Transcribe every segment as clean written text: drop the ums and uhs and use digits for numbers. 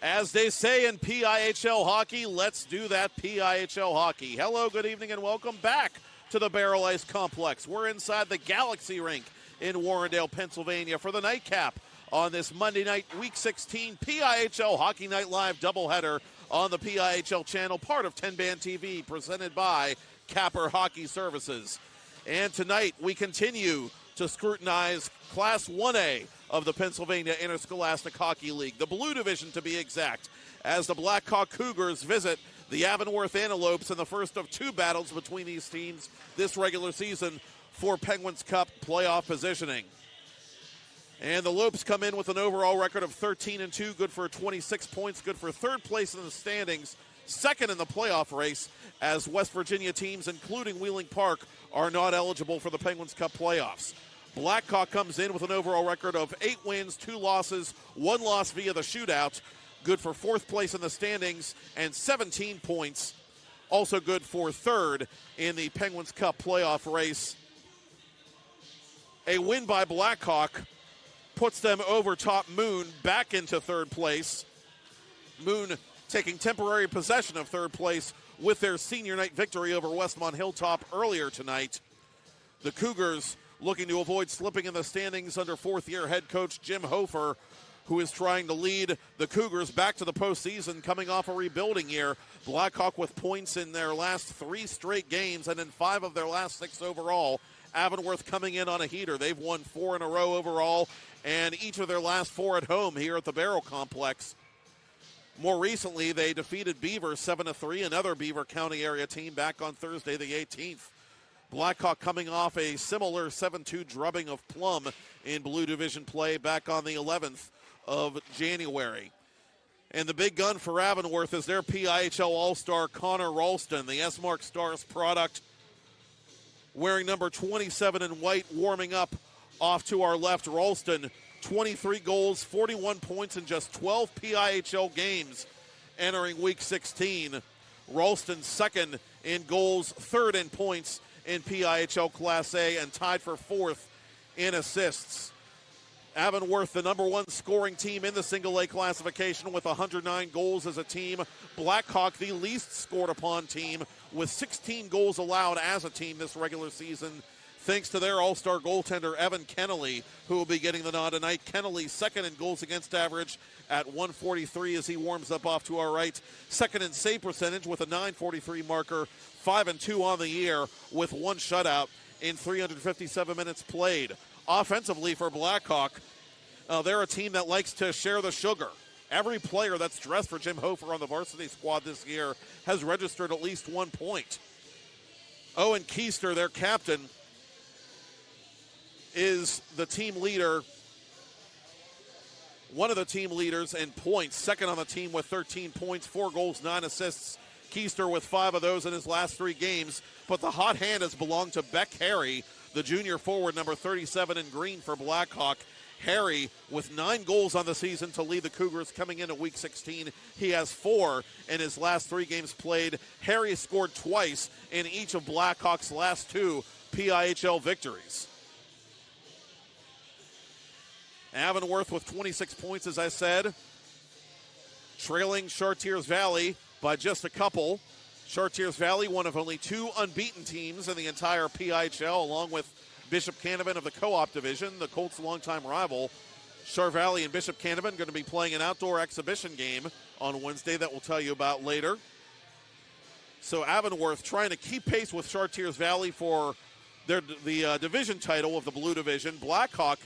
As they say in PIHL hockey, let's do that PIHL hockey. Hello, good evening, and welcome back to the Baierl Ice Complex. We're inside the Galaxy Rink in Warrendale, Pennsylvania for the nightcap on this Monday night, Week 16 PIHL Hockey Night Live doubleheader on the PIHL channel, part of 10-Band TV, presented by Capper Hockey Services. And tonight we continue to scrutinize Class 1A of the Pennsylvania Interscholastic Hockey League, the Blue Division to be exact, as the Blackhawk Cougars visit the Avonworth Antelopes in the first of two battles between these teams this regular season for Penguins Cup playoff positioning. And the Lopes come in with an overall record of 13-2, good for 26 points, good for third place in the standings, second in the playoff race, as West Virginia teams, including Wheeling Park, are not eligible for the Penguins Cup playoffs. Blackhawk comes in with an overall record of 8 wins, 2 losses, 1 loss via the shootout, good for fourth place in the standings, and 17 points, also good for third in the Penguins Cup playoff race. A win by Blackhawk puts them over top Moon back into third place. Moon taking temporary possession of third place with their senior night victory over Westmont Hilltop earlier tonight. The Cougars looking to avoid slipping in the standings under fourth-year head coach Jim Hofer, who is trying to lead the Cougars back to the postseason coming off a rebuilding year. Blackhawk with points in their last 3 straight games and in 5 of their last 6 overall. Avonworth coming in on a heater. They've won 4 in a row overall, and each of their last 4 at home here at the Baierl Complex. More recently, they defeated Beaver 7-3, another Beaver County area team, back on Thursday the 18th. Blackhawk coming off a similar 7-2 drubbing of Plum in Blue Division play back on the 11th of January. And the big gun for Avonworth is their PIHL All-Star Connor Ralston, the S-Mark Stars product, wearing number 27 in white, warming up off to our left. Ralston, 23 goals, 41 points in just 12 PIHL games entering Week 16. Ralston second in goals, third in points in PIHL Class A, and tied for fourth in assists. Avonworth, the number 1 scoring team in the single A classification with 109 goals as a team. Blackhawk, the least scored upon team with 16 goals allowed as a team this regular season, thanks to their all-star goaltender Evan Kennelly, who will be getting the nod tonight. Kennelly second in goals against average at 143 as he warms up off to our right. Second in save percentage with a 943 marker. 5-2 on the year with 1 shutout in 357 minutes played. Offensively for Blackhawk, they're a team that likes to share the sugar. Every player that's dressed for Jim Hofer on the varsity squad this year has registered at least 1 point. Owen Keister, their captain, is the team leader, one of the team leaders in points, second on the team with 13 points, 4 goals, 9 assists. Keister with 5 of those in his last 3 games, but the hot hand has belonged to Beck Harry, the junior forward, number 37 in green for Blackhawk. Harry with 9 goals on the season to lead the Cougars coming into Week 16. He has 4 in his last 3 games played. Harry scored twice in each of Blackhawk's last 2 PIHL victories. Avonworth with 26 points, as I said, trailing Chartiers Valley by just a couple. Chartiers Valley, one of only 2 unbeaten teams in the entire PIHL, along with Bishop Canevin of the co-op division, the Colts' longtime rival. Char Valley and Bishop Canevin going to be playing an outdoor exhibition game on Wednesday that we'll tell you about later. So Avonworth trying to keep pace with Chartiers Valley for the division title of the Blue Division. Blackhawk,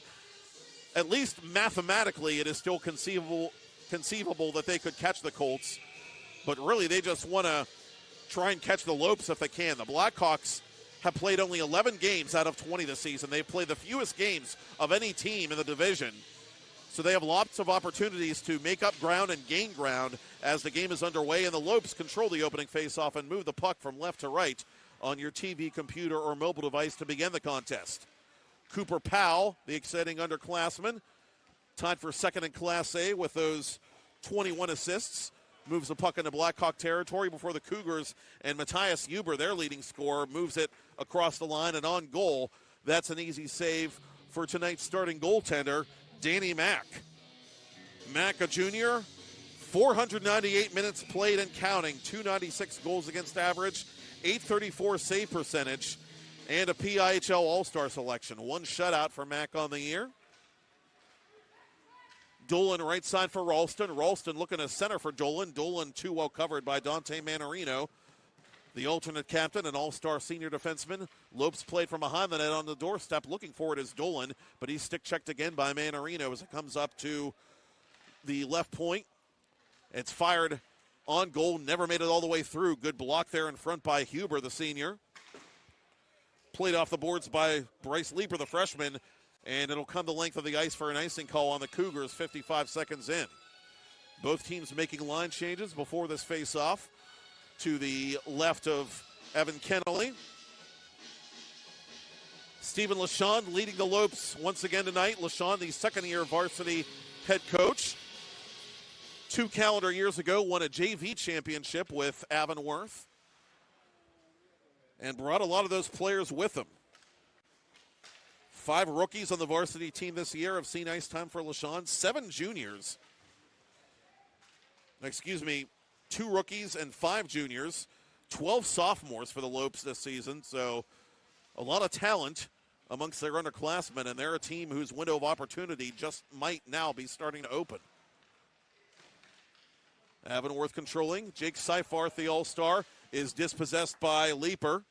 at least mathematically, it is still conceivable that they could catch the Colts. But really, they just want to try and catch the Lopes if they can. The Blackhawks have played only 11 games out of 20 this season. They've played the fewest games of any team in the division. So they have lots of opportunities to make up ground and gain ground as the game is underway, and the Lopes control the opening faceoff and move the puck from left to right on your TV, computer, or mobile device to begin the contest. Cooper Powell, the exciting underclassman, tied for second in Class A with those 21 assists. Moves the puck into Blackhawk territory before the Cougars, and Matthias Huber, their leading scorer, moves it across the line and on goal. That's an easy save for tonight's starting goaltender, Danny Mack. Mack, a junior, 498 minutes played and counting, 296 goals against average, 834 save percentage, and a PIHL All-Star selection. One shutout for Mack on the year. Dolan right side for Ralston. Ralston looking to center for Dolan. Dolan too well covered by Dante Manarino, the alternate captain and all-star senior defenseman. Lopes played from behind the net on the doorstep. Looking for it is Dolan, but he's stick-checked again by Manarino as it comes up to the left point. It's fired on goal. Never made it all the way through. Good block there in front by Huber, the senior. Played off the boards by Bryce Leeper, the freshman, and it'll come the length of the ice for an icing call on the Cougars 55 seconds in. Both teams making line changes before this face-off. To the left of Evan Kennelly. Stephen LaShawn leading the Lopes once again tonight. LaShawn, the second-year varsity head coach. 2 calendar years ago, won a JV championship with Avonworth and brought a lot of those players with him. 5 rookies on the varsity team this year have seen ice time for LaShawn. 7 juniors. 2 rookies and 5 juniors. 12 sophomores for the Lopes this season. So a lot of talent amongst their underclassmen, and they're a team whose window of opportunity just might now be starting to open. Avonworth controlling. Jake Seifarth, the all-star, is dispossessed by Leeper.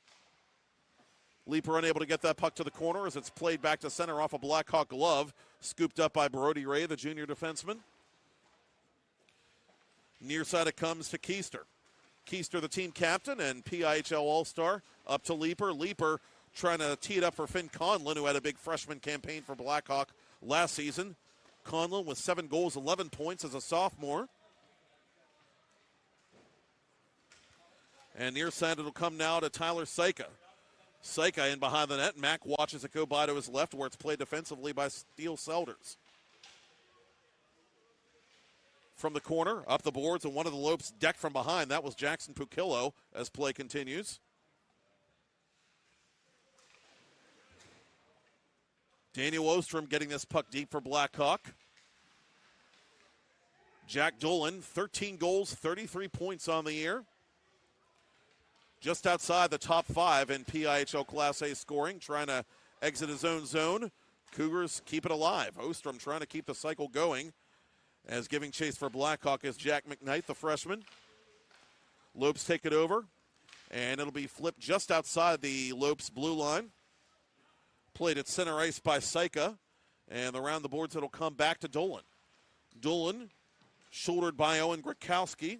Leeper unable to get that puck to the corner as it's played back to center off a Blackhawk glove. Scooped up by Brody Ray, the junior defenseman. Near side it comes to Keister. Keister, the team captain and PIHL All-Star, up to Leeper. Leeper trying to tee it up for Finn Conlon, who had a big freshman campaign for Blackhawk last season. Conlon with 7 goals, 11 points as a sophomore. And near side it'll come now to Tyler Syka. Syka in behind the net. Mack watches it go by to his left where it's played defensively by Steele Selders. From the corner, up the boards, and one of the Lopes decked from behind. That was Jackson Pukillo as play continues. Daniel Ostrom getting this puck deep for Blackhawk. Jack Dolan, 13 goals, 33 points on the year. Just outside the top 5 in PIHL Class A scoring, trying to exit his own zone. Cougars keep it alive. Ostrom trying to keep the cycle going. As giving chase for Blackhawk is Jack McKnight, the freshman. Lopes take it over, and it'll be flipped just outside the Lopes blue line. Played at center ice by Syka, and around the boards it'll come back to Dolan. Dolan, shouldered by Owen Grakowski.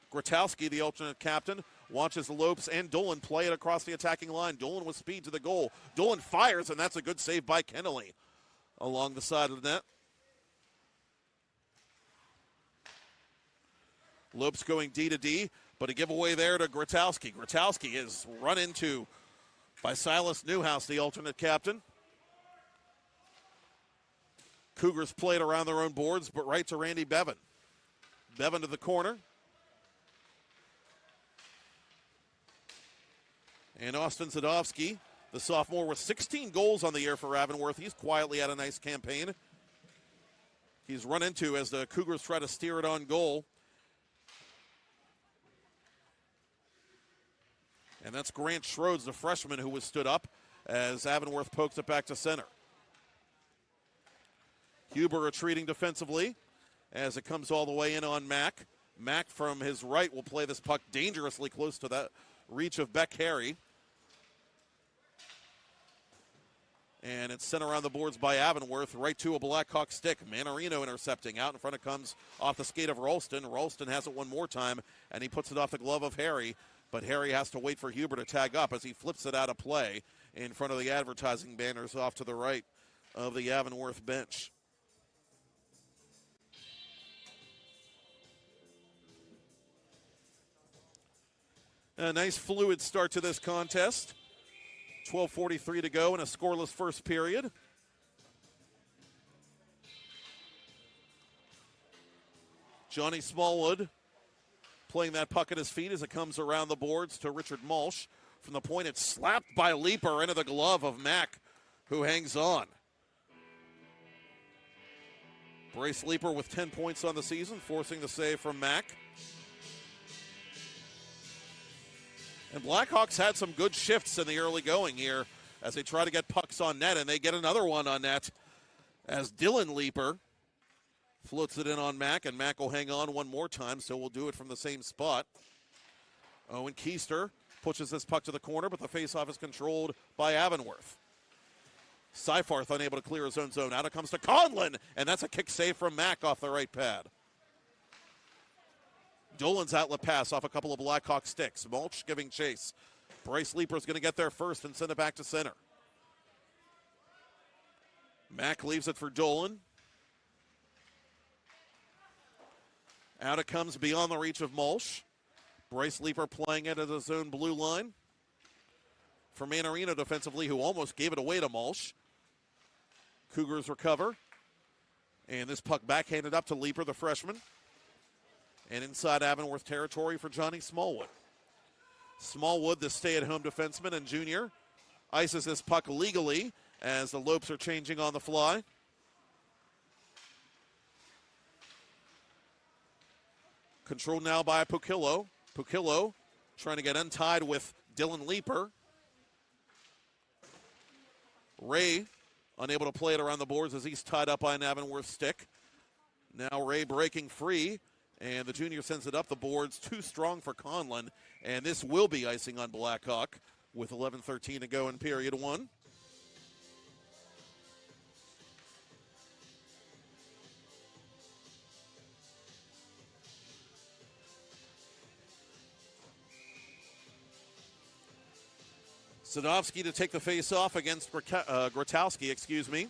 Gratowski, the alternate captain, watches the Lopes and Dolan play it across the attacking line. Dolan with speed to the goal. Dolan fires, and that's a good save by Kennelly along the side of the net. Lopes going D to D, but a giveaway there to Gratowski. Gratowski is run into by Silas Newhouse, the alternate captain. Cougars played around their own boards, but right to Randy Bevan. Bevan to the corner. And Austin Zadovsky, the sophomore, with 16 goals on the year for Avonworth. He's quietly had a nice campaign. He's run into as the Cougars try to steer it on goal. And that's Grant Schroeds, the freshman, who was stood up as Avonworth pokes it back to center. Huber retreating defensively as it comes all the way in on Mack. Mack from his right will play this puck dangerously close to that reach of Beck Harry. And it's sent around the boards by Avonworth, right to a Blackhawk stick. Manarino intercepting. Out in front it comes off the skate of Ralston. Ralston has it one more time, and he puts it off the glove of Harry. But Harry has to wait for Huber to tag up as he flips it out of play in front of the advertising banners off to the right of the Avonworth bench. A nice fluid start to this contest. 12:43 to go in a scoreless first period. Johnny Smallwood playing that puck at his feet as it comes around the boards to Richard Malsh. From the point, it's slapped by Leeper into the glove of Mack, who hangs on. Bryce Leeper with 10 points on the season, forcing the save from Mack. And Blackhawks had some good shifts in the early going here as they try to get pucks on net, and they get another one on net as Dylan Leeper floats it in on Mack, and Mack will hang on one more time, so we'll do it from the same spot. Owen Keister pushes this puck to the corner, but the faceoff is controlled by Avonworth. Seifarth unable to clear his own zone. Out it comes to Conlon, and that's a kick save from Mack off the right pad. Dolan's outlet pass off a couple of Blackhawk sticks. Mulch giving chase. Bryce Leeper's going to get there first and send it back to center. Mack leaves it for Dolan. Out it comes beyond the reach of Mulch. Bryce Leeper playing it at his own blue line. For Manarino defensively, who almost gave it away to Mulch. Cougars recover. And this puck backhanded up to Leeper, the freshman. And inside Avonworth territory for Johnny Smallwood. Smallwood, the stay-at-home defenseman and junior, ices this puck legally as the Lopes are changing on the fly. Controlled now by Pukillo. Pukillo trying to get untied with Dylan Leeper. Ray unable to play it around the boards as he's tied up by an Avonworth stick. Now Ray breaking free, and the junior sends it up the boards. Too strong for Conlon, and this will be icing on Blackhawk with 11:13 to go in period one. Sadovsky to take the face-off against Grotowski,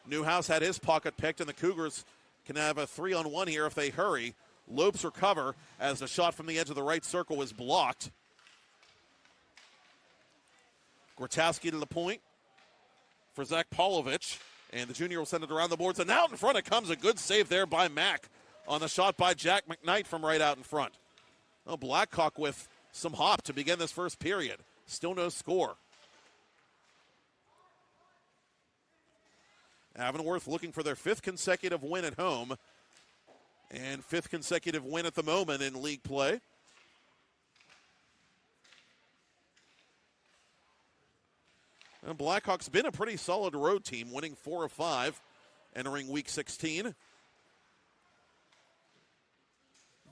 Newhouse had his pocket picked, and the Cougars can have a 3-on-1 here if they hurry. Lopes recover as the shot from the edge of the right circle was blocked. Grotowski to the point for Zach Pavlovich, and the junior will send it around the boards. And out in front it comes, a good save there by Mack on the shot by Jack McKnight from right out in front. Well, Blackhawk with some hop to begin this first period. Still no score. Avonworth looking for their 5th consecutive win at home and 5th consecutive win at the moment in league play. And Blackhawks been a pretty solid road team, winning 4 of 5, entering week 16.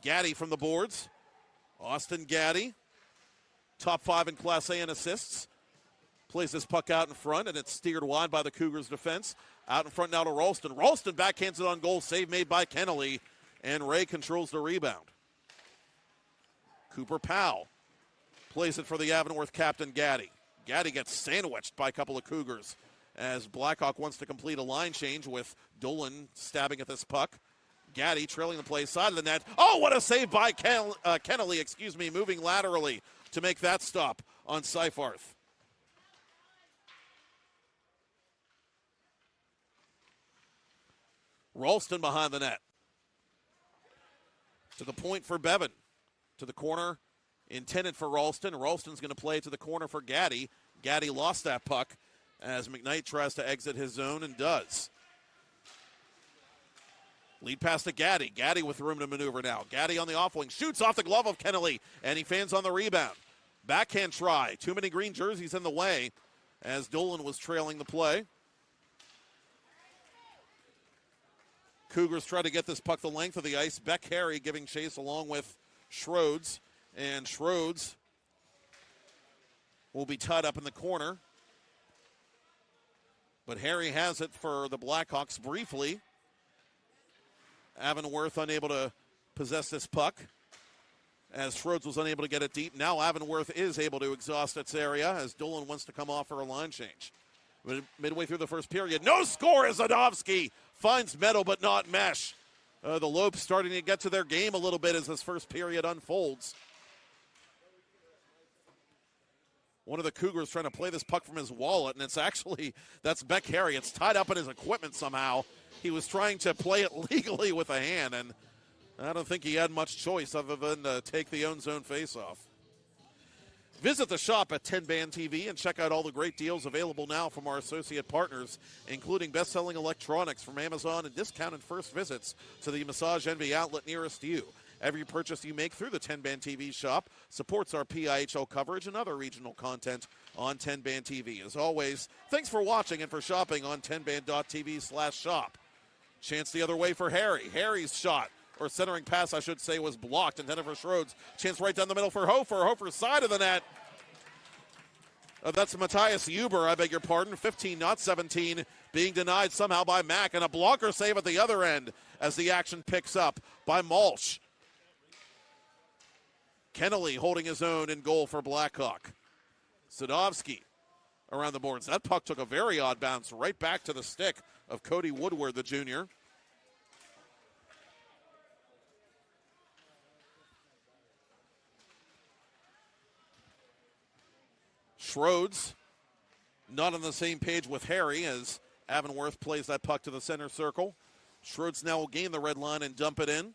Gaddy from the boards. Austin Gaddy, top 5 in Class A in assists. Plays this puck out in front, and it's steered wide by the Cougars' defense. Out in front now to Ralston. Ralston backhands it on goal. Save made by Kennelly, and Ray controls the rebound. Cooper Powell plays it for the Avonworth captain, Gaddy. Gaddy gets sandwiched by a couple of Cougars as Blackhawk wants to complete a line change with Dolan stabbing at this puck. Gaddy trailing the play side of the net. Oh, what a save by Kennelly, moving laterally to make that stop on Seifarth. Ralston behind the net. To the point for Bevan. To the corner intended for Ralston. Ralston's going to play to the corner for Gaddy. Gaddy lost that puck as McKnight tries to exit his zone and does. Lead pass to Gaddy. Gaddy with room to maneuver now. Gaddy on the off wing. Shoots off the glove of Kennelly, and he fans on the rebound. Backhand try. Too many green jerseys in the way as Dolan was trailing the play. Cougars try to get this puck the length of the ice. Beck Harry giving chase along with Schroeds. And Schroeds will be tied up in the corner. But Harry has it for the Blackhawks briefly. Avonworth unable to possess this puck as Schroeds was unable to get it deep. Now Avonworth is able to exhaust its area as Dolan wants to come off for a line change. Midway through the first period, no score as Zadovsky finds metal but not mesh. The Lopes starting to get to their game a little bit as this first period unfolds. One of the Cougars trying to play this puck from his wallet, and that's Beck Harry. It's tied up in his equipment somehow. He was trying to play it legally with a hand, and I don't think he had much choice other than to take the own zone faceoff. Visit the shop at 10-Band TV and check out all the great deals available now from our associate partners, including best-selling electronics from Amazon and discounted first visits to the Massage Envy outlet nearest you. Every purchase you make through the 10-Band TV shop supports our PIHL coverage and other regional content on 10-Band TV. As always, thanks for watching and for shopping on 10band.tv/shop. Chance the other way for Harry. Harry's shot, or centering pass, I should say, was blocked. Intended for Schroeds. Chance right down the middle for Hofer. Hofer's side of the net. That's Matthias Huber, I beg your pardon. 15, not 17, being denied somehow by Mack. And a blocker save at the other end as the action picks up by Malsh. Kennelly holding his own in goal for Blackhawk. Sadovsky around the boards. That puck took a very odd bounce right back to the stick of Cody Woodward, the junior. Schroeds not on the same page with Harry as Avonworth plays that puck to the center circle. Schroeds now will gain the red line and dump it in.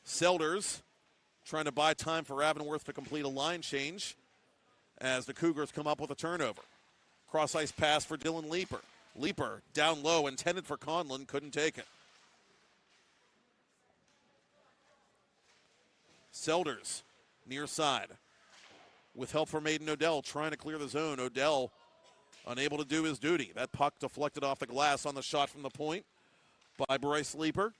Selders trying to buy time for Avonworth to complete a line change as the Cougars come up with a turnover. Cross-ice pass for Dylan Leeper. Leeper down low, intended for Conlon, couldn't take it. Selders near side with help from Aiden Odell trying to clear the zone. Odell unable to do his duty. That puck deflected off the glass on the shot from the point by Bryce Leeper.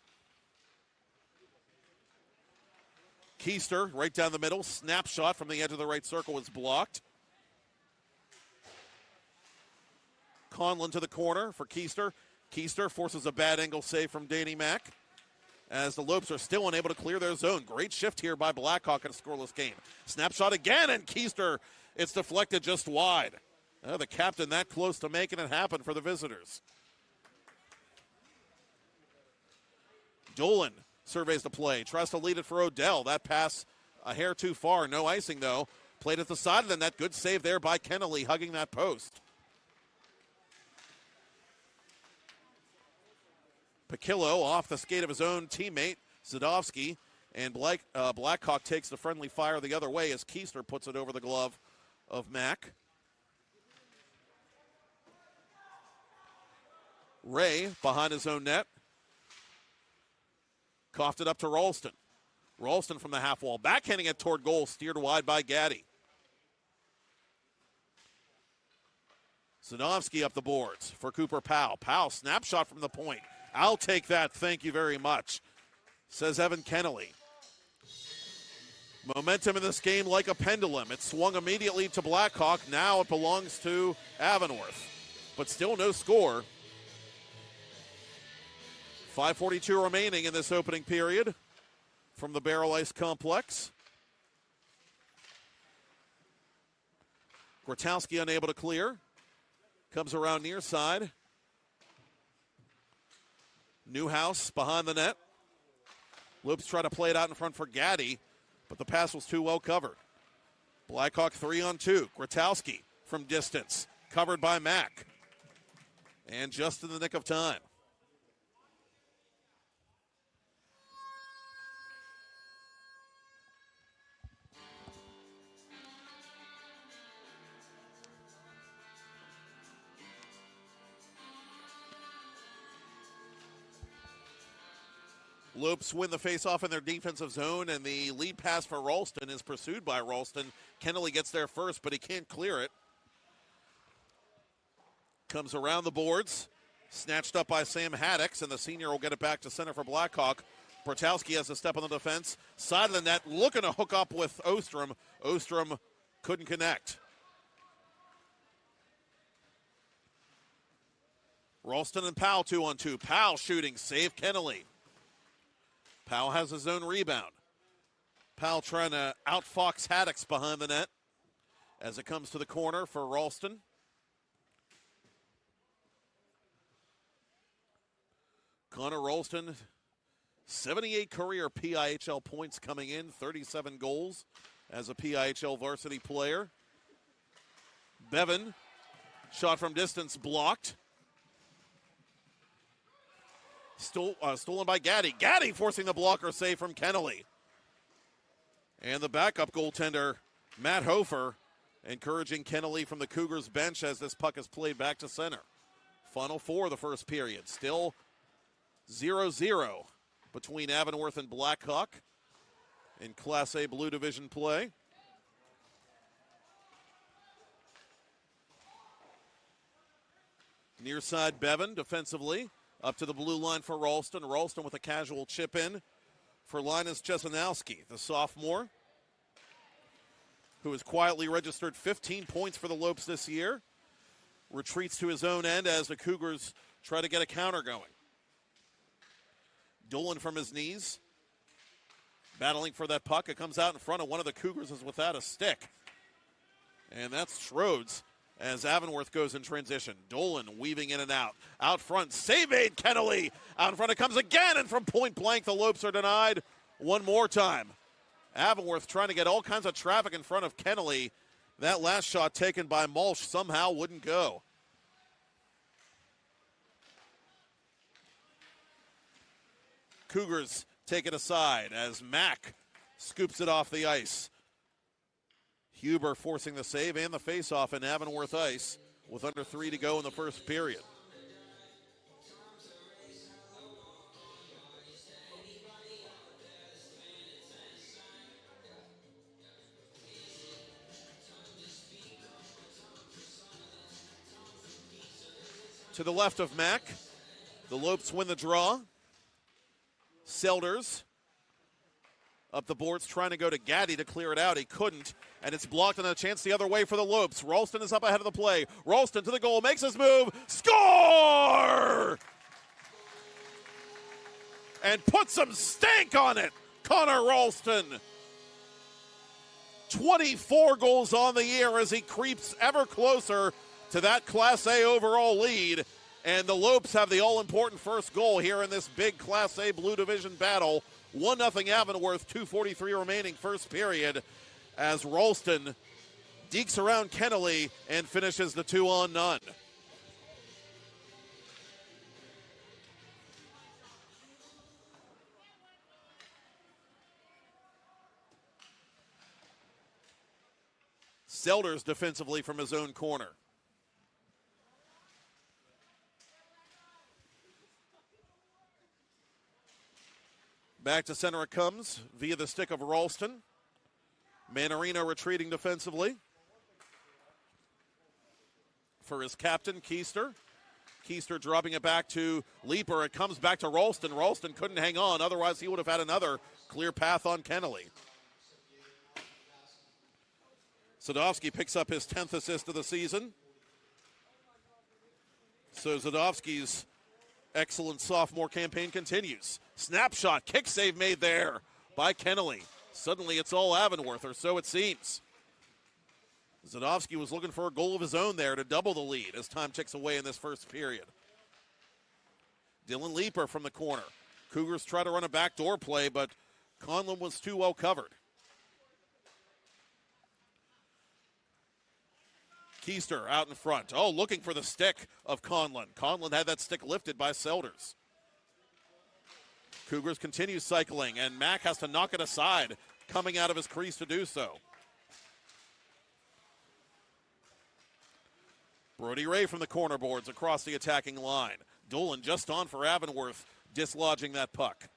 Keister right down the middle. Snapshot from the edge of the right circle was blocked. Conlon to the corner for Keister. Keister forces a bad angle save from Danny Mack as the Lopes are still unable to clear their zone. Great shift here by Blackhawk in a scoreless game. Snapshot again, and Keister, it's deflected just wide. The captain that close to making it happen for the visitors. Dolan surveys the play, tries to lead it for Odell. That pass a hair too far, no icing though. Played at the side of the net, good save there by Kennelly, hugging that post. Pakillo off the skate of his own teammate, Zadovsky, and Blackhawk takes the friendly fire the other way as Keister puts it over the glove of Mack. Ray behind his own net. Coughed it up to Ralston. Ralston from the half wall, backhanding it toward goal, steered wide by Gaddy. Zadovsky up the boards for Cooper Powell. Powell, snapshot from the point. I'll take that, thank you very much, says Evan Kennelly. Momentum in this game like a pendulum. It swung immediately to Blackhawk. Now it belongs to Avonworth, but still no score. 5:42 remaining in this opening period from the Baierl Ice Complex. Grotowski unable to clear. Comes around near side. Newhouse behind the net. Lopes try to play it out in front for Gaddy, but the pass was too well covered. Blackhawk 3-on-2. Grotowski from distance, covered by Mack. And just in the nick of time. Lopes win the faceoff in their defensive zone, and the lead pass for Ralston is pursued by Ralston. Kennelly gets there first, but he can't clear it. Comes around the boards, snatched up by Sam Haddix, and the senior will get it back to center for Blackhawk. Portowski has a step on the defense. Side of the net, looking to hook up with Ostrom. Ostrom couldn't connect. Ralston and Powell 2-on-2. Powell shooting, save Kennelly. Powell has his own rebound. Powell trying to outfox Haddix behind the net as it comes to the corner for Ralston. Connor Ralston, 78 career PIHL points coming in, 37 goals as a PIHL varsity player. Bevan, shot from distance blocked. Stolen by Gaddy. Gaddy forcing the blocker save from Kennelly. And the backup goaltender, Matt Hofer, encouraging Kennelly from the Cougars bench as this puck is played back to center. Final four of the first period. Still 0-0 between Avonworth and Blackhawk in Class A Blue Division play. Near side Bevan defensively. Up to the blue line for Ralston. Ralston with a casual chip in for Linus Jesenowski, the sophomore, who has quietly registered 15 points for the Lopes this year. Retreats to his own end as the Cougars try to get a counter going. Dolan from his knees, battling for that puck. It comes out in front of one of the Cougars is without a stick. And that's Schroeds as Avonworth goes in transition. Dolan weaving in and out. Out front, save made, Kennelly. Out in front it comes again, and from point blank, the Lopes are denied one more time. Avonworth trying to get all kinds of traffic in front of Kennelly. That last shot taken by Mulch somehow wouldn't go. Cougars take it aside as Mack scoops it off the ice. Huber forcing the save and the faceoff in Avonworth ice with under 3 to go in the first period. To the left of Mack, the Lopes win the draw. Selders up the boards trying to go to Gaddy to clear it out. He couldn't, and it's blocked on a chance the other way for the Lopes. Ralston is up ahead of the play. Ralston to the goal, makes his move, score! And put some stank on it, Connor Ralston. 24 goals on the year as he creeps ever closer to that Class A overall lead. And the Lopes have the all-important first goal here in this big Class A Blue Division battle. 1-0 Avonworth, 2:43 remaining first period as Ralston dekes around Kennelly and finishes the 2-on-none. Selders defensively from his own corner. Back to center it comes via the stick of Ralston. Manarino retreating defensively for his captain, Keister. Keister dropping it back to Leaper. It comes back to Ralston. Ralston couldn't hang on. Otherwise, he would have had another clear path on Kennelly. Zadovsky picks up his 10th assist of the season. So Zadovsky's excellent sophomore campaign continues. Snapshot, kick save made there by Kennelly. Suddenly it's all Avonworth, or so it seems. Zadovsky was looking for a goal of his own there to double the lead as time ticks away in this first period. Dylan Leaper from the corner. Cougars try to run a backdoor play, but Conlon was too well covered. Keister out in front. Oh, looking for the stick of Conlon. Conlon had that stick lifted by Selders. Cougars continue cycling, and Mack has to knock it aside, coming out of his crease to do so. Brody Ray from the corner boards across the attacking line. Dolan just on for Avonworth, dislodging that puck.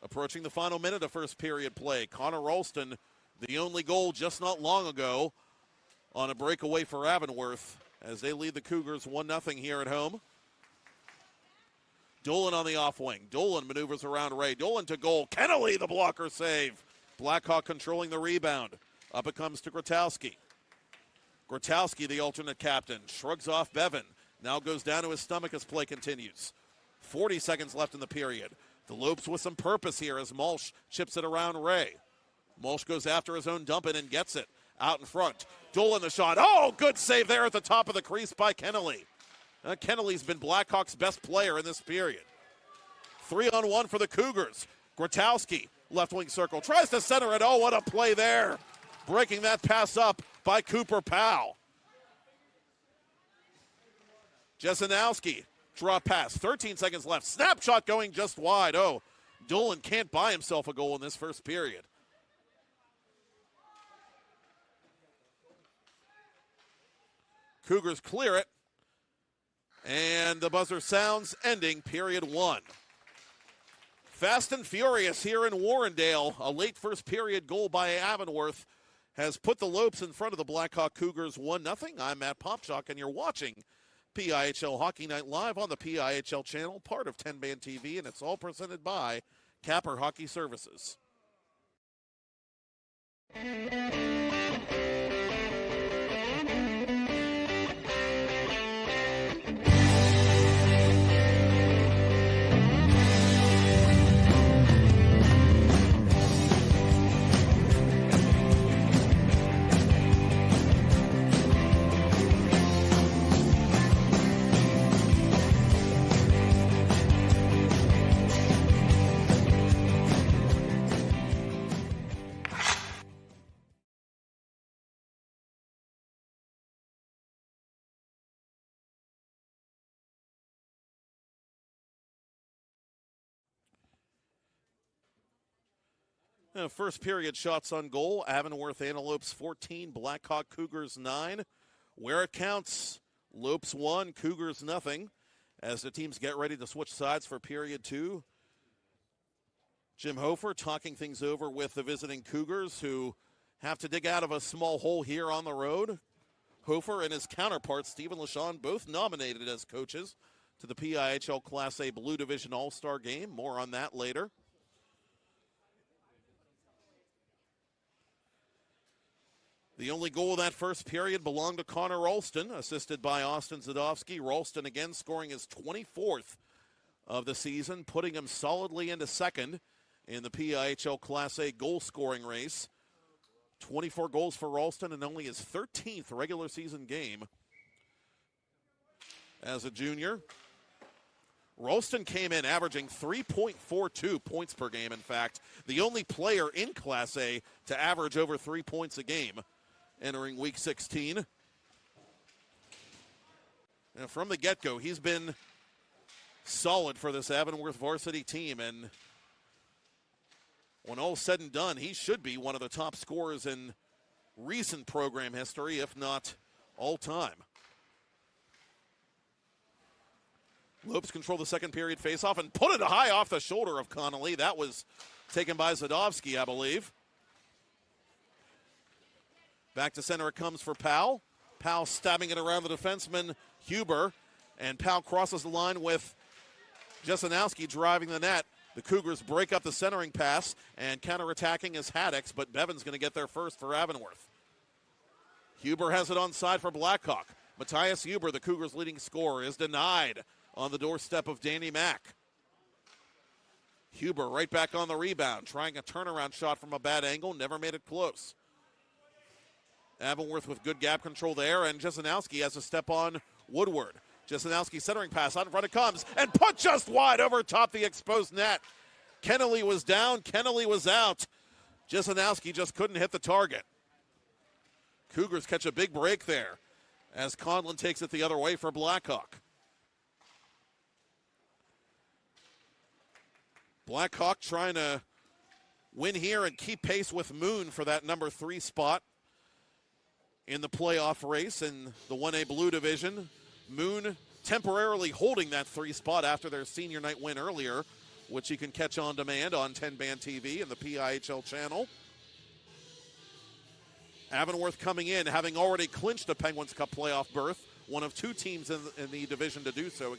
Approaching the final minute of first period play. Connor Ralston, the only goal just not long ago on a breakaway for Avonworth as they lead the Cougars 1-0 here at home. Dolan on the off wing. Dolan maneuvers around Ray. Dolan to goal. Kennelly, the blocker save. Blackhawk controlling the rebound. Up it comes to Grotowski. Grotowski, the alternate captain, shrugs off Bevan. Now goes down to his stomach as play continues. 40 seconds left in the period. The Lopes with some purpose here as Mulch chips it around Ray. Mulch goes after his own dump and gets it out in front. Dolan the shot. Oh, good save there at the top of the crease by Kennelly. Kennelly's been Blackhawks' best player in this period. 3-on-1 for the Cougars. Grotowski, left wing circle, tries to center it. Oh, what a play there. Breaking that pass up by Cooper Powell. Jesenowski, drop pass, 13 seconds left. Snapshot going just wide. Oh, Dolan can't buy himself a goal in this first period. Cougars clear it. And the buzzer sounds, ending period 1. Fast and furious here in Warrendale. A late first period goal by Avonworth has put the Lopes in front of the Blackhawk Cougars 1-0. I'm Matt Popchock, and you're watching PIHL Hockey Night live on the PIHL channel, part of 10-Band TV, and it's all presented by Capper Hockey Services. First period shots on goal. Avonworth Antelopes 14, Blackhawk Cougars 9. Where it counts, Lopes 1, Cougars nothing. As the teams get ready to switch sides for period 2. Jim Hofer talking things over with the visiting Cougars, who have to dig out of a small hole here on the road. Hofer and his counterpart, Stephen LaShawn, both nominated as coaches to the PIHL Class A Blue Division All-Star Game. More on that later. The only goal of that first period belonged to Connor Ralston, assisted by Austin Zadovsky. Ralston again scoring his 24th of the season, putting him solidly into second in the PIHL Class A goal-scoring race. 24 goals for Ralston and only his 13th regular season game as a junior. Ralston came in averaging 3.42 points per game, in fact. The only player in Class A to average over 3 points a game entering Week 16. And from the get-go, he's been solid for this Avonworth varsity team. And when all's said and done, he should be one of the top scorers in recent program history, if not all time. Lopes control the second period faceoff and put it high off the shoulder of Connolly. That was taken by Zadovsky, I believe. Back to center it comes for Powell. Powell stabbing it around the defenseman, Huber. And Powell crosses the line with Jesenowski driving the net. The Cougars break up the centering pass, and counterattacking is Haddix, but Bevan's going to get there first for Avonworth. Huber has it on side for Blackhawk. Matthias Huber, the Cougars' leading scorer, is denied on the doorstep of Danny Mack. Huber right back on the rebound, trying a turnaround shot from a bad angle, never made it close. Avonworth with good gap control there, and Jesenowski has a step on Woodward. Jesenowski centering pass, out in front it comes, and put just wide over top the exposed net. Kennelly was down, Kennelly was out. Jesenowski just couldn't hit the target. Cougars catch a big break there as Conlon takes it the other way for Blackhawk. Blackhawk trying to win here and keep pace with Moon for that number 3 spot in the playoff race in the 1A Blue Division. Moon temporarily holding that 3 spot after their senior night win earlier, which you can catch on demand on 10-Band TV and the PIHL channel. Avonworth coming in, having already clinched a Penguins Cup playoff berth, one of 2 teams in the division to do so,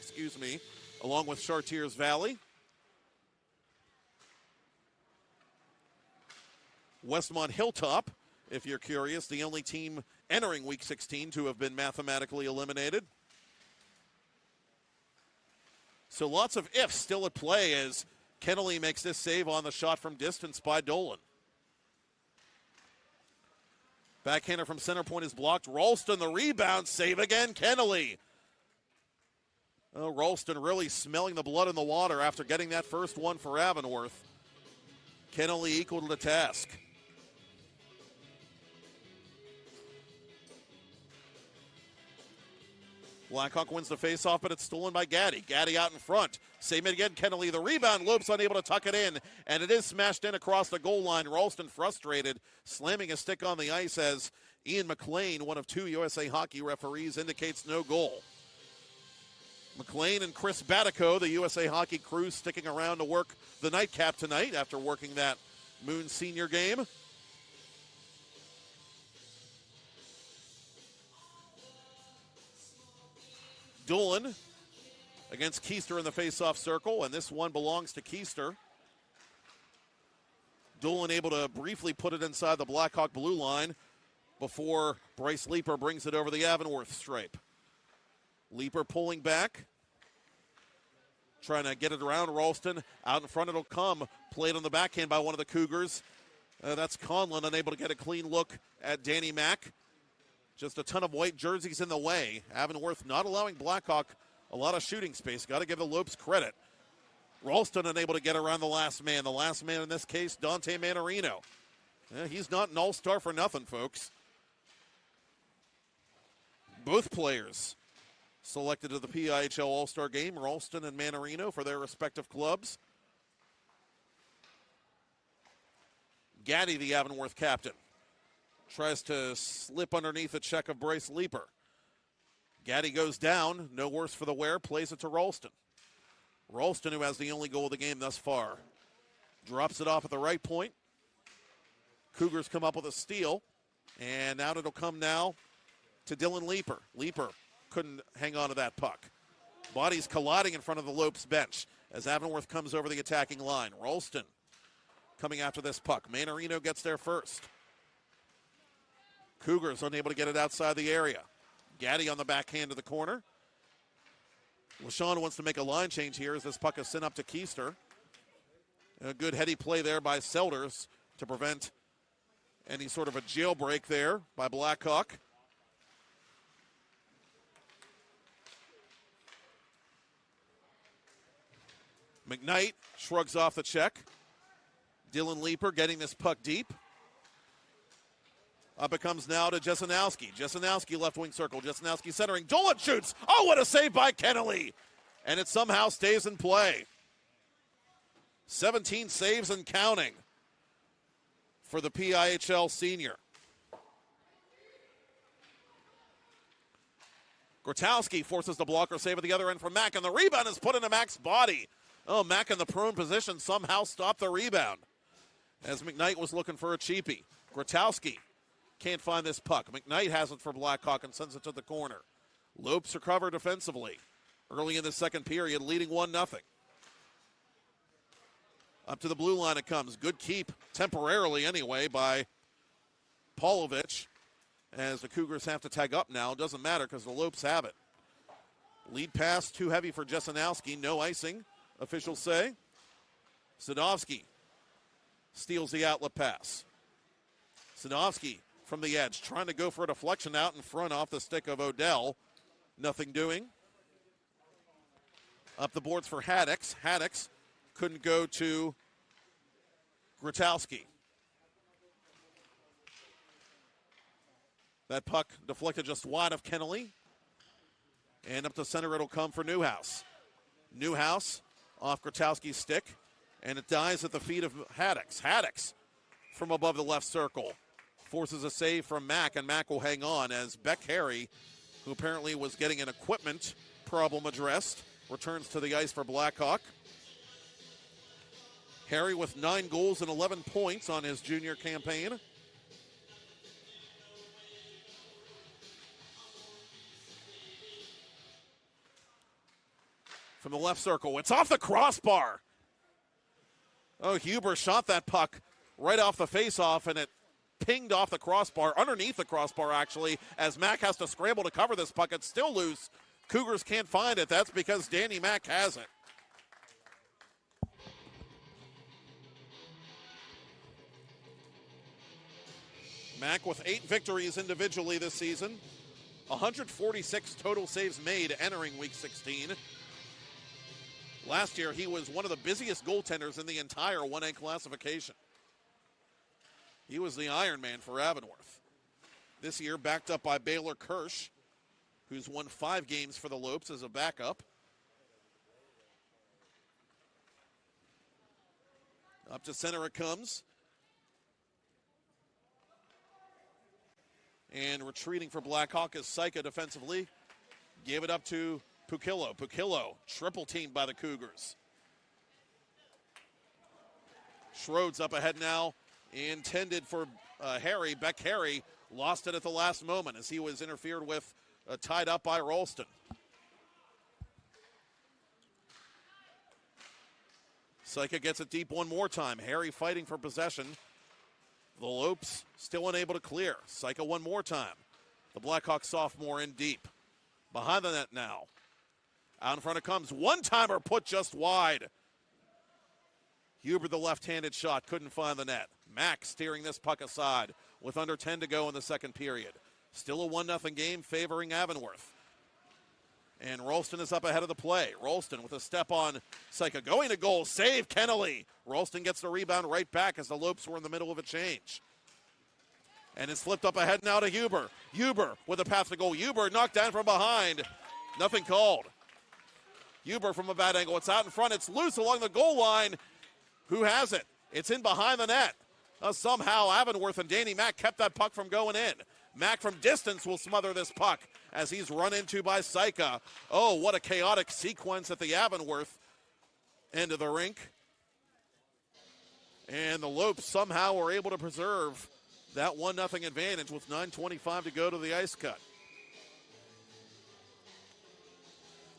along with Chartiers Valley. Westmont Hilltop, if you're curious, the only team entering Week 16 to have been mathematically eliminated. So lots of ifs still at play as Kennelly makes this save on the shot from distance by Dolan. Backhander from center point is blocked. Ralston, the rebound, save again, Kennelly. Oh, Ralston really smelling the blood in the water after getting that first one for Avonworth. Kennelly equal to the task. Blackhawk wins the faceoff, but it's stolen by Gaddy. Gaddy out in front. Same it again, Kennelly. The rebound, Lopes unable to tuck it in, and it is smashed in across the goal line. Ralston frustrated, slamming a stick on the ice as Ian McLean, one of 2 USA Hockey referees, indicates no goal. McLean and Chris Batico, the USA Hockey crew, sticking around to work the nightcap tonight after working that Moon Senior game. Doolin against Keister in the faceoff circle, and this one belongs to Keister. Doolin able to briefly put it inside the Blackhawk blue line before Bryce Leeper brings it over the Avonworth stripe. Leeper pulling back, trying to get it around Ralston. Out in front it'll come. Played on the backhand by one of the Cougars. That's Conlon, unable to get a clean look at Danny Mack. Just a ton of white jerseys in the way. Avonworth not allowing Blackhawk a lot of shooting space. Got to give the Lopes credit. Ralston unable to get around the last man. The last man in this case, Dante Manarino. He's not an all-star for nothing, folks. Both players selected to the PIHL All-Star Game, Ralston and Manarino, for their respective clubs. Gaddy, the Avonworth captain, tries to slip underneath a check of Bryce Leeper. Gaddy goes down, no worse for the wear, plays it to Ralston. Ralston, who has the only goal of the game thus far, drops it off at the right point. Cougars come up with a steal, and out it'll come now to Dylan Leeper. Leeper couldn't hang on to that puck. Bodies colliding in front of the Lopes bench as Avonworth comes over the attacking line. Ralston coming after this puck. Manarino gets there first. Cougars unable to get it outside the area. Gaddy on the backhand of the corner. LaShawn wants to make a line change here as this puck is sent up to Keister. A good heady play there by Selders to prevent any sort of a jailbreak there by Blackhawk. McKnight shrugs off the check. Dylan Leeper getting this puck deep. Up it comes now to Jesenowski. Jesenowski left wing circle. Jesenowski centering. Dolan shoots. Oh, what a save by Kennelly. And it somehow stays in play. 17 saves and counting for the PIHL senior. Grotowski forces the blocker save at the other end from Mack, and the rebound is put into Mack's body. Oh, Mack in the prone position somehow stopped the rebound as McKnight was looking for a cheapie. Grotowski can't find this puck. McKnight has it for Blackhawk and sends it to the corner. Lopes recover defensively early in the second period, leading 1-0. Up to the blue line it comes. Good keep, temporarily anyway, by Paulovich, as the Cougars have to tag up now. It doesn't matter because the Lopes have it. Lead pass too heavy for Jesenowski. No icing, officials say. Sadovsky steals the outlet pass. Sadovsky from the edge, trying to go for a deflection out in front off the stick of Odell. Nothing doing. Up the boards for Haddix. Haddix couldn't go to Grotowski. That puck deflected just wide of Kennelly. And up the center it'll come for Newhouse. Newhouse off Grotowski's stick. And it dies at the feet of Haddix. Haddix from above the left circle forces a save from Mack, and Mack will hang on as Beck Harry, who apparently was getting an equipment problem addressed, returns to the ice for Blackhawk. Harry with 9 goals and 11 points on his junior campaign. From the left circle, it's off the crossbar. Oh, Huber shot that puck right off the faceoff, and it pinged off the crossbar, underneath the crossbar actually, as Mack has to scramble to cover this puck. It's still loose. Cougars can't find it. That's because Danny Mack has it. Mack with 8 victories individually this season. 146 total saves made entering Week 16. Last year, he was one of the busiest goaltenders in the entire 1A classification. He was the Iron Man for Avonworth. This year, backed up by Baylor Kirsch, who's won 5 games for the Lopes as a backup. Up to center it comes. And retreating for Blackhawk is Syka defensively. Gave it up to Pukillo. Pukillo, triple teamed by the Cougars. Schroed's up ahead now. Intended for Harry. Beck Harry lost it at the last moment as he was interfered with, tied up by Ralston. Syka gets it deep one more time. Harry fighting for possession. The Lopes still unable to clear. Syka one more time. The Blackhawks sophomore in deep. Behind the net now. Out in front it comes. One-timer put just wide. Huber, the left-handed shot, couldn't find the net. Mack steering this puck aside with under 10 to go in the second period. Still a 1-0 game favoring Avonworth. And Ralston is up ahead of the play. Ralston with a step on Syka. Going to goal. Save Kennelly. Ralston gets the rebound right back as the Lopes were in the middle of a change. And it's flipped up ahead now to Huber. Huber with a path to goal. Huber knocked down from behind. Nothing called. Huber from a bad angle. It's out in front. It's loose along the goal line. Who has it? It's in behind the net. Somehow Avonworth and Danny Mack kept that puck from going in. Mack from distance will smother this puck as he's run into by Syka. Oh, what a chaotic sequence at the Avonworth end of the rink. And the Lopes somehow were able to preserve that 1-0 advantage with 9:25 to go to the ice cut.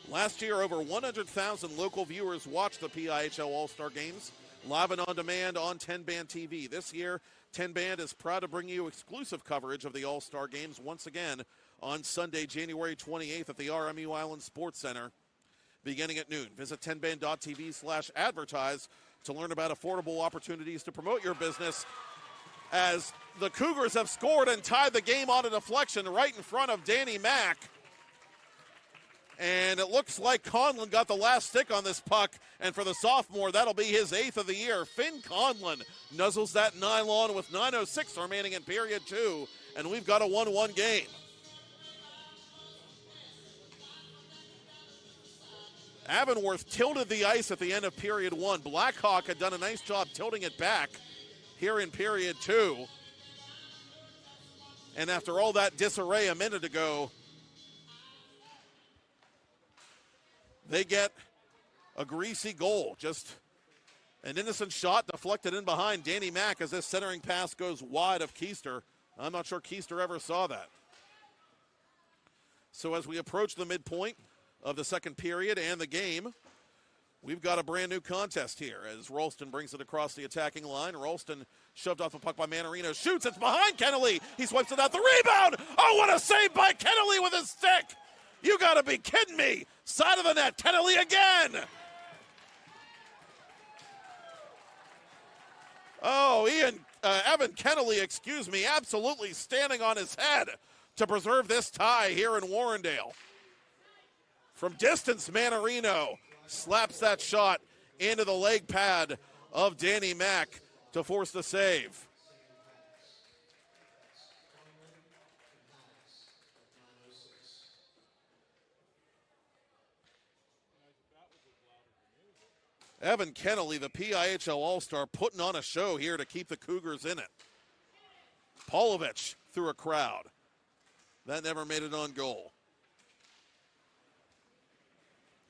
Last year, over 100,000 local viewers watched the PIHL All-Star Games live and on demand on 10-Band TV. This year, 10-Band is proud to bring you exclusive coverage of the All-Star Games once again on Sunday, January 28th at the RMU Island Sports Center, beginning at noon. Visit 10band.tv/advertise to learn about affordable opportunities to promote your business as the Cougars have scored and tied the game on a deflection right in front of Danny Mack. And it looks like Conlon got the last stick on this puck. And for the sophomore, that'll be his 8th of the year. Finn Conlon nuzzles that nylon with 9:06 remaining in period 2. And we've got a 1-1 game. Avonworth tilted the ice at the end of period 1. Blackhawk had done a nice job tilting it back here in period 2. And after all that disarray a minute ago, they get a greasy goal. Just an innocent shot deflected in behind Danny Mack as this centering pass goes wide of Keister. I'm not sure Keister ever saw that. So as we approach the midpoint of the second period and the game, we've got a brand new contest here as Ralston brings it across the attacking line. Ralston shoved off the puck by Manarino. Shoots, it's behind Kennelly. He swipes it out. The rebound! Oh, what a save by Kennelly with his stick! You gotta be kidding me! Side of the net, Kennelly again! Oh, Evan Kennelly, excuse me, absolutely standing on his head to preserve this tie here in Warrendale. From distance, Manarino slaps that shot into the leg pad of Danny Mack to force the save. Evan Kennelly, the PIHL All-Star, putting on a show here to keep the Cougars in it. Paulovich through a crowd. That never made it on goal.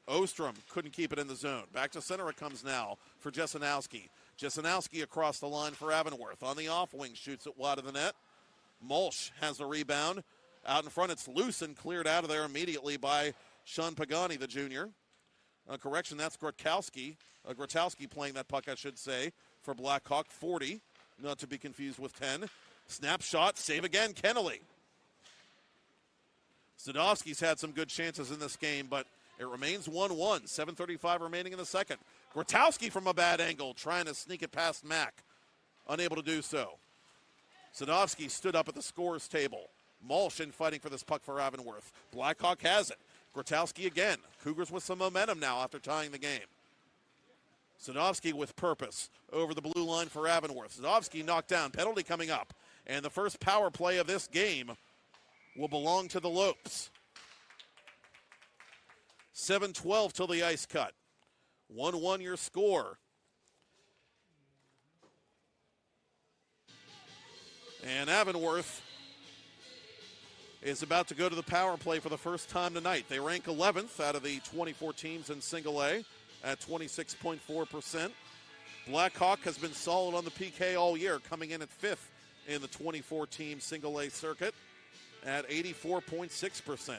Ostrom couldn't keep it in the zone. Back to center it comes now for Jesenowski. Jesenowski across the line for Avonworth. On the off wing, shoots it wide of the net. Mulch has the rebound. Out in front, it's loose and cleared out of there immediately by Sean Pagani, the junior. Correction, that's Grotowski. Grotowski playing that puck, I should say, for Blackhawk. 40, not to be confused with 10. Snapshot, save again, Kennelly. Zadovsky's had some good chances in this game, but it remains 1-1. 7:35 remaining in the second. Grotowski from a bad angle, trying to sneak it past Mack. Unable to do so. Zadovsky stood up at the scorer's table. Mulch in fighting for this puck for Avonworth. Blackhawk has it. Grotowski again. Cougars with some momentum now after tying the game. Zadovsky with purpose over the blue line for Avonworth. Zadovsky knocked down. Penalty coming up. And the first power play of this game will belong to the Lopes. 7:12 till the ice cut. 1-1 your score. And Avonworth is about to go to the power play for the first time tonight. They rank 11th out of the 24 teams in single A at 26.4%. Blackhawk has been solid on the PK all year, coming in at 5th in the 24-team single A circuit at 84.6%.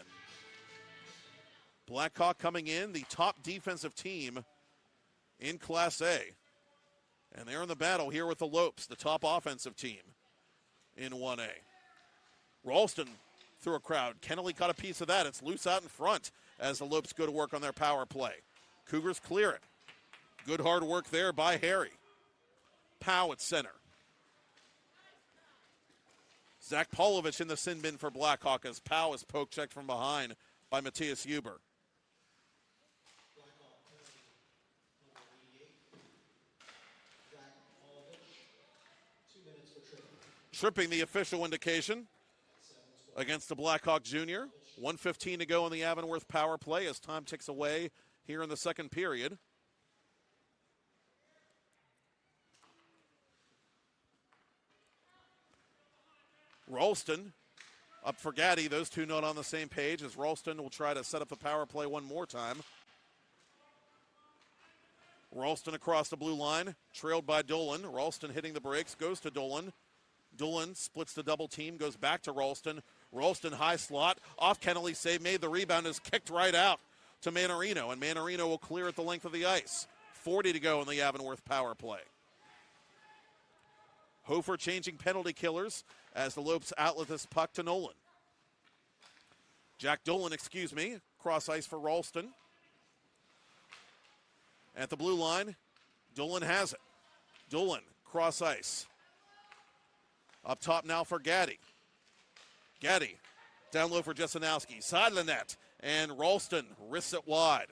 Blackhawk coming in, the top defensive team in Class A. And they're in the battle here with the Lopes, the top offensive team in 1A. Ralston through a crowd. Kennelly caught a piece of that. It's loose out in front as the Lopes go to work on their power play. Cougars clear it. Good hard work there by Harry. Powell at center. Zach Paulovich in the sin bin for Blackhawk as Powell is poke checked from behind by Matthias Huber. Tripping the official indication against the Blackhawk junior. 1:15 to go in the Avonworth power play as time ticks away here in the second period. Ralston up for Gaddy. Those two not on the same page as Ralston will try to set up the power play one more time. Ralston across the blue line, trailed by Dolan. Ralston hitting the brakes, goes to Dolan. Dolan splits the double team, goes back to Ralston. Ralston high slot, off Kennelly save made. The rebound is kicked right out to Manarino, and Manarino will clear at the length of the ice. 40 to go in the Avonworth power play. Hofer changing penalty killers as the Lopes outlet this puck to Nolan. Jack Dolan, cross ice for Ralston. At the blue line, Dolan has it. Dolan, cross ice. Up top now for Gaddy. Gaddy, down low for Jesenowski. Side of the net, and Ralston wrists it wide.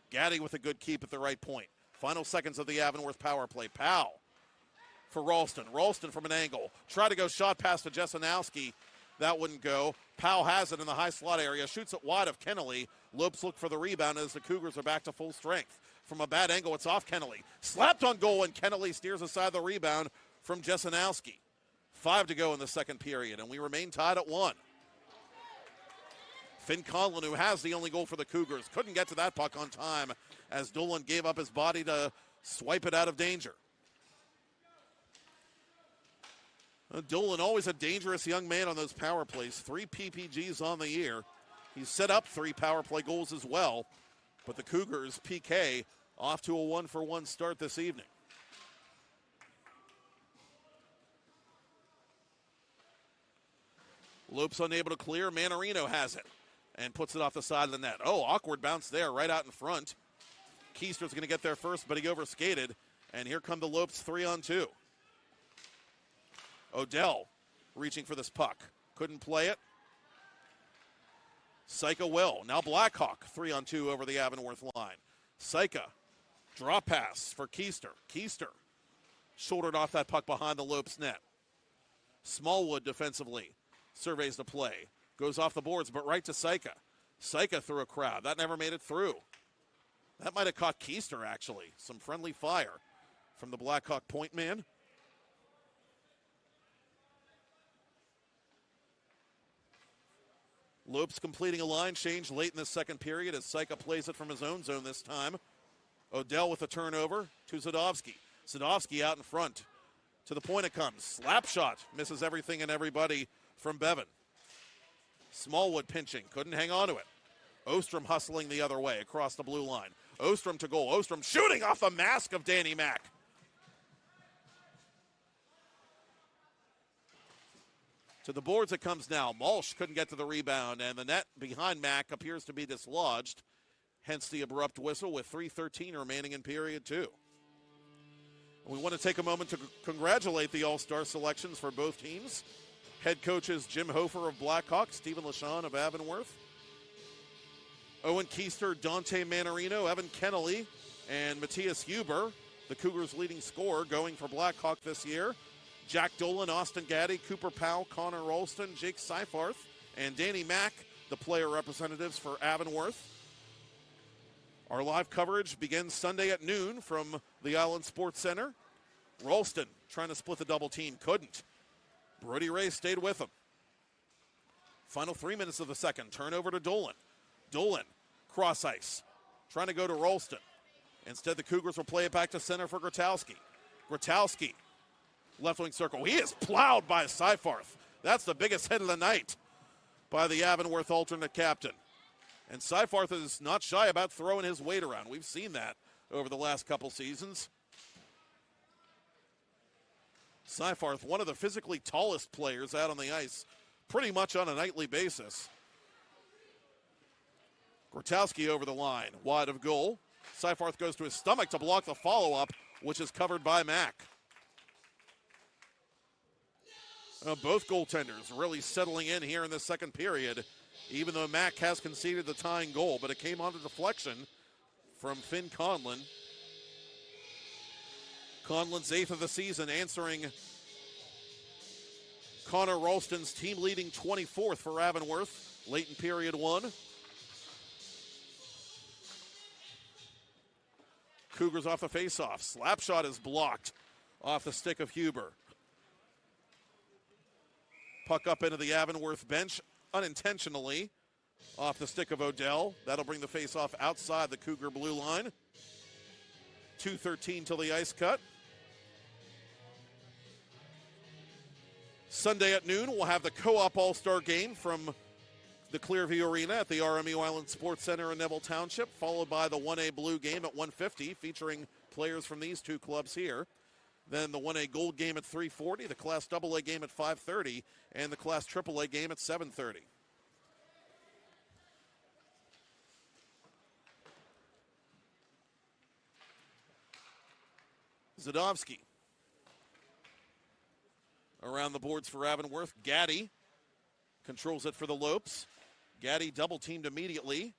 Gaddy with a good keep at the right point. Final seconds of the Avonworth power play. Powell for Ralston. Ralston from an angle. Try to go shot past to Jesenowski. That wouldn't go. Powell has it in the high slot area. Shoots it wide of Kennelly. Lopes look for the rebound as the Cougars are back to full strength. From a bad angle, it's off Kennelly. Slapped on goal, and Kennelly steers aside the rebound from Jesenowski. 5 to go in the second period, and we remain tied at 1. Finn Conlon, who has the only goal for the Cougars, couldn't get to that puck on time as Dolan gave up his body to swipe it out of danger. Dolan, always a dangerous young man on those power plays. 3 PPGs on the year. He's set up 3 power play goals as well, but the Cougars, PK, off to a 1-for-1 start this evening. Lopes unable to clear. Manarino has it and puts it off the side of the net. Oh, awkward bounce there right out in front. Keister's going to get there first, but he overskated. And here come the Lopes 3-on-2. Odell reaching for this puck. Couldn't play it. Syka will. Now Blackhawk 3-on-2 over the Avonworth line. Syka, draw pass for Keister. Keister shouldered off that puck behind the Lopes net. Smallwood defensively surveys the play. Goes off the boards, but right to Syka. Syka through a crowd. That never made it through. That might have caught Keister, actually. Some friendly fire from the Blackhawk point man. Lopes completing a line change late in the second period as Syka plays it from his own zone this time. Odell with a turnover to Zadovsky. Zadovsky out in front. To the point it comes. Slap shot. Misses everything and everybody from Bevan. Smallwood pinching. Couldn't hang on to it. Ostrom hustling the other way across the blue line. Ostrom to goal. Ostrom shooting off the mask of Danny Mack. To the boards it comes now. Malsh couldn't get to the rebound, and the net behind Mack appears to be dislodged. Hence the abrupt whistle with 3:13 remaining in period 2. We want to take a moment to congratulate the all-star selections for both teams. Head coaches Jim Hofer of Blackhawk, Stephen LaShawn of Avonworth, Owen Keister, Dante Manarino, Evan Kennelly, and Matthias Huber, the Cougars' leading scorer going for Blackhawk this year. Jack Dolan, Austin Gaddy, Cooper Powell, Connor Ralston, Jake Seifarth, and Danny Mack, the player representatives for Avonworth. Our live coverage begins Sunday at noon from the Island Sports Center. Ralston trying to split the double team, couldn't. Brody Ray stayed with him. Final 3 minutes of the second, turnover to Dolan. Dolan, cross ice, trying to go to Ralston. Instead, the Cougars will play it back to center for Grotowski. Grotowski, left wing circle. He is plowed by Seifarth. That's the biggest hit of the night by the Avonworth alternate captain. And Seifarth is not shy about throwing his weight around. We've seen that over the last couple seasons. Seifarth, one of the physically tallest players out on the ice, pretty much on a nightly basis. Grotowski over the line, wide of goal. Seifarth goes to his stomach to block the follow-up, which is covered by Mack. Both goaltenders really settling in here in the second period, even though Mack has conceded the tying goal, but it came on a deflection from Finn Conlon. Conlon's 8th of the season, answering Connor Ralston's team-leading 24th for Avonworth, late in period 1. Cougars off the face-off. Slap shot is blocked off the stick of Huber. Puck up into the Avonworth bench unintentionally off the stick of Odell. That'll bring the face-off outside the Cougar blue line. 2:13 till the ice cut. Sunday at noon, we'll have the Co-op All-Star Game from the Clearview Arena at the RMU Island Sports Center in Neville Township, followed by the 1A Blue Game at 1:50, featuring players from these two clubs here. Then the 1A Gold Game at 3:40, the Class AA Game at 5:30, and the Class AAA Game at 7:30. Zadovsky around the boards for Avonworth. Gaddy controls it for the Lopes. Gaddy double-teamed immediately.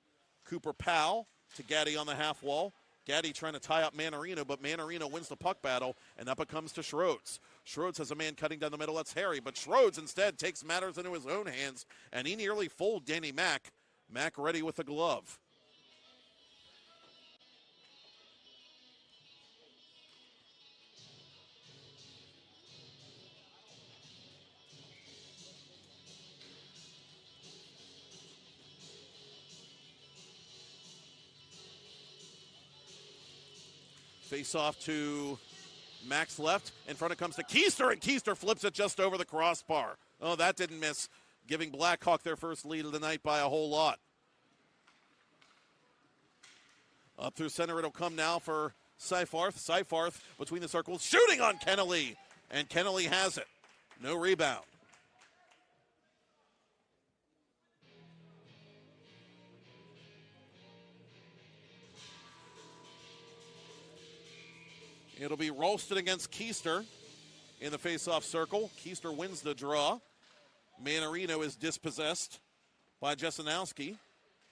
Cooper Powell to Gaddy on the half wall. Gaddy trying to tie up Manarino, but Manarino wins the puck battle, and up it comes to Schroeds. Schroeds has a man cutting down the middle. That's Harry, but Schroeds instead takes matters into his own hands, and he nearly fooled Danny Mack. Mack ready with the glove. Face off to Max left. In front it comes to Keister, and Keister flips it just over the crossbar. Oh, that didn't miss, giving Blackhawk their first lead of the night by a whole lot. Up through center it'll come now for Seifarth. Seifarth between the circles, shooting on Kennelly, and Kennelly has it. No rebound. It'll be Ralston against Keister in the face-off circle. Keister wins the draw. Manarino is dispossessed by Jesenowski.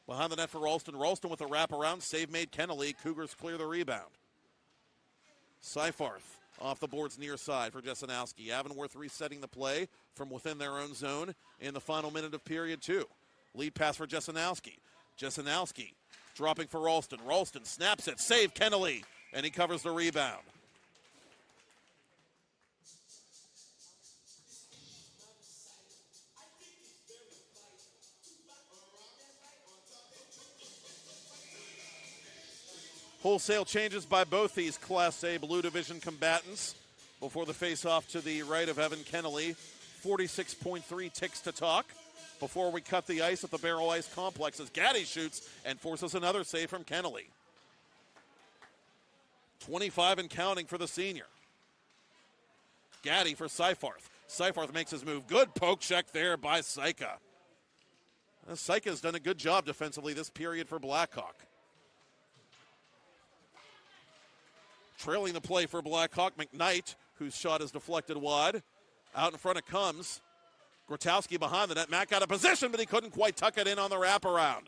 Behind the net for Ralston. Ralston with a wraparound. Save made Kennelly. Cougars clear the rebound. Seifarth off the boards near side for Jesenowski. Avonworth resetting the play from within their own zone in the final minute of period 2. Lead pass for Jesenowski. Jesenowski dropping for Ralston. Ralston snaps it. Save Kennelly. And he covers the rebound. Wholesale changes by both these Class A Blue Division combatants before the face-off to the right of Evan Kennelly. 46.3 ticks to talk before we cut the ice at the Baierl Ice Complex as Gaddy shoots and forces another save from Kennelly. 25 and counting for the senior. Gaddy for Seifarth. Seifarth makes his move. Good poke check there by Saika. Saika's done a good job defensively this period for Blackhawk. Trailing the play for Blackhawk, McKnight, whose shot is deflected wide. Out in front it comes. Grotowski behind the net. Mack out of position, but he couldn't quite tuck it in on the wraparound.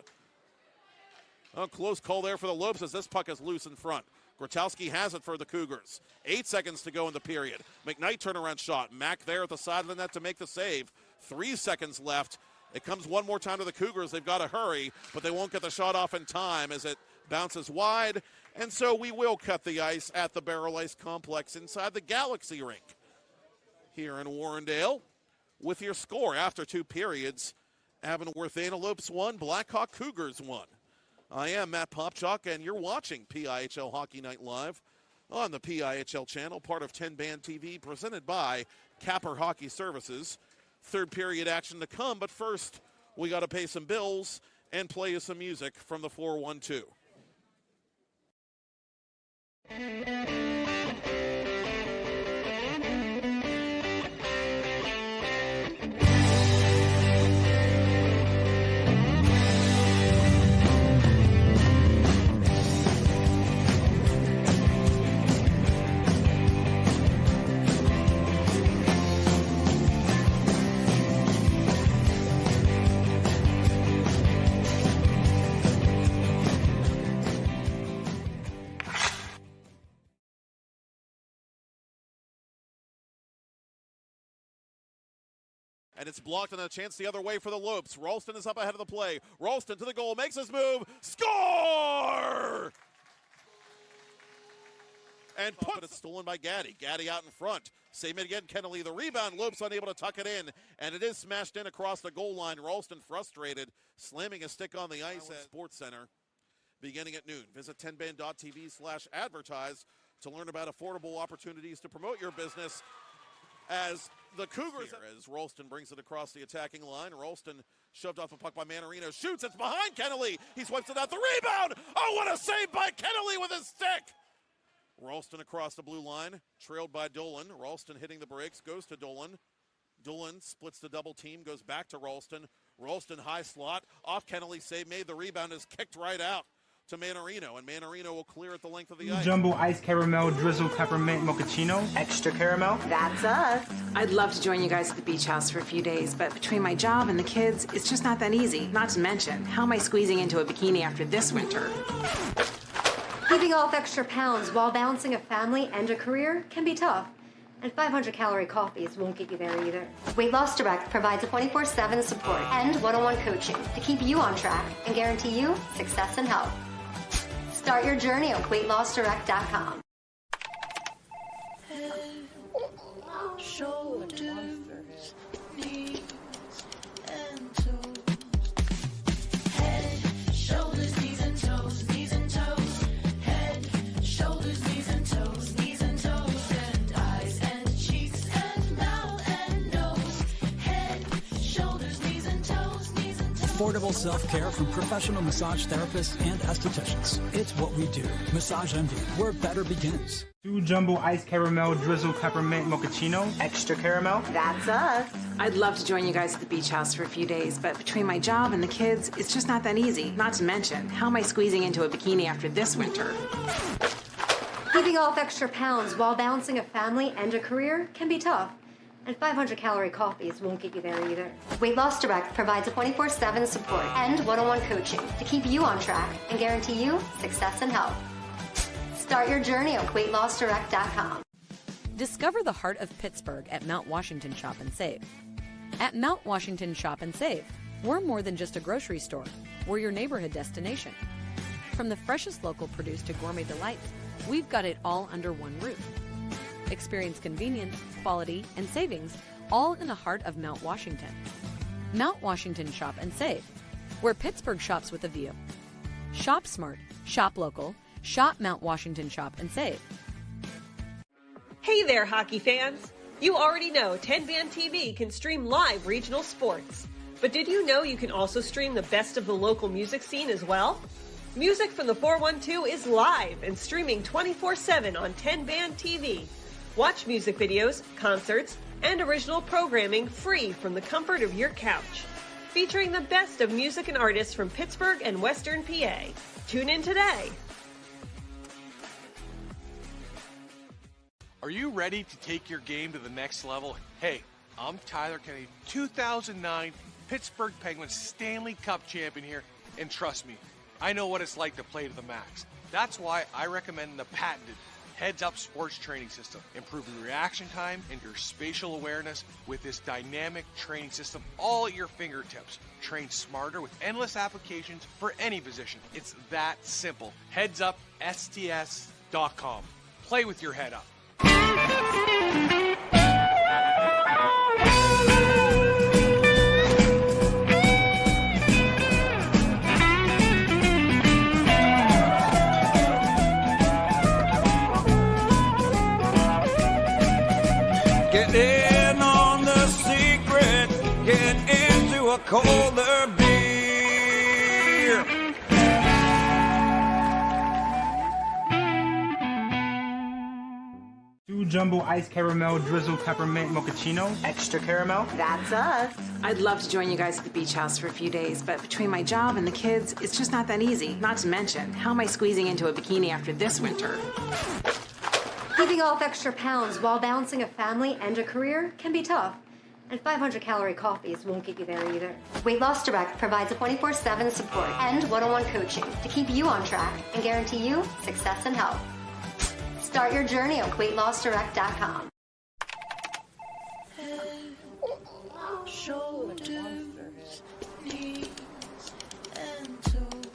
A close call there for the Lopes as this puck is loose in front. Grotowski has it for the Cougars. 8 seconds to go in the period. McKnight turnaround shot. Mack there at the side of the net to make the save. 3 seconds left. It comes one more time to the Cougars. They've got to hurry, but they won't get the shot off in time as it bounces wide, and so we will cut the ice at the Baierl Ice Complex inside the Galaxy Rink here in Warrendale. With your score after 2 periods, Avonworth Antelopes 1, Blackhawk Cougars 1. I am Matt Popchock, and you're watching PIHL Hockey Night Live on the PIHL channel, part of 10-Band TV, presented by Capper Hockey Services. Third period action to come, but first, we got to pay some bills and play you some music from the 412. And it's blocked, and a chance the other way for the Lopes. Ralston is up ahead of the play. Ralston to the goal, makes his move, score! And put it stolen by Gaddy. Gaddy out in front. Same it again, Kennelly. The rebound, Lopes unable to tuck it in, and it is smashed in across the goal line. Ralston frustrated, slamming a stick on the ice at Sports Center. Beginning at noon. Visit 10band.tv/advertise to learn about affordable opportunities to promote your business. As the Cougars, as Ralston brings it across the attacking line. Ralston shoved off a puck by Manarino. Shoots, it's behind Kennelly. He swipes it out, the rebound. Oh, what a save by Kennelly with his stick. Ralston across the blue line, trailed by Dolan. Ralston hitting the brakes, goes to Dolan. Dolan splits the double team, goes back to Ralston. Ralston high slot, off Kennelly, save made. The rebound is kicked right out to Manarino, and Manarino will clear at the length of the ice. Jumbo ice caramel drizzle peppermint mochaccino. Extra caramel. That's us. I'd love to join you guys at the beach house for a few days, but between my job and the kids, it's just not that easy. Not to mention, how am I squeezing into a bikini after this winter? Keeping off extra pounds while balancing a family and a career can be tough. And 500-calorie coffees won't get you there either. Weight Loss Direct provides 24/7 support and one-on-one coaching to keep you on track and guarantee you success and health. Start your journey at weightlossdirect.com. Head, shoulders, knees, and toes. Head, shoulders, knees, and toes, knees and toes. Head, shoulders, knees, and toes, knees and toes. And eyes and cheeks and mouth and nose. Head, shoulders, knees and toes, knees and toes. Affordable self-care from professional massage therapists and estheticians. It's what we do. Massage Envy, where better begins. 2 jumbo ice caramel drizzle peppermint mochaccino. Extra caramel. That's us. I'd love to join you guys at the beach house for a few days, but between my job and the kids, it's just not that easy. Not to mention, how am I squeezing into a bikini after this winter? Keeping off extra pounds while balancing a family and a career can be tough. And 500-calorie coffees won't get you there either. Weight Loss Direct provides 24/7 support and one-on-one coaching to keep you on track and guarantee you success and health. Start your journey at weightlossdirect.com. Discover the heart of Pittsburgh at Mount Washington Shop and Save. At Mount Washington Shop and Save, we're more than just a grocery store. We're your neighborhood destination. From the freshest local produce to gourmet delights, we've got it all under one roof. Experience convenience, quality, and savings, all in the heart of Mount Washington. Mount Washington Shop and Save, where Pittsburgh shops with a view. Shop smart, shop local, shop Mount Washington Shop and Save. Hey there, hockey fans! You already know 10-Band TV can stream live regional sports. But did you know you can also stream the best of the local music scene as well? Music from the 412 is live and streaming 24/7 on 10-Band TV. Watch music videos, concerts, and original programming free from the comfort of your couch. Featuring the best of music and artists from Pittsburgh and Western PA. Tune in today. Are you ready to take your game to the next level? Hey, I'm Tyler Kennedy, 2009 Pittsburgh Penguins Stanley Cup champion here, and trust me, I know what it's like to play to the max. That's why I recommend the patented Heads Up Sports Training System, improving reaction time and your spatial awareness with this dynamic training system all at your fingertips. Train smarter with endless applications for any position. It's that simple. HeadsUpSTS.com. Play with your head up. Get in on the secret, get into a colder beer. 2 jumbo ice caramel drizzle peppermint mochaccino, extra caramel. That's us. I'd love to join you guys at the beach house for a few days, but between my job and the kids, it's just not that easy. Not to mention, how am I squeezing into a bikini after this winter? Keeping off extra pounds while balancing a family and a career can be tough. And 500-calorie coffees won't get you there either. Weight Loss Direct provides a 24/7 support and one-on-one coaching to keep you on track and guarantee you success and health. Start your journey at weightlossdirect.com. Shoulders, knees, and toes.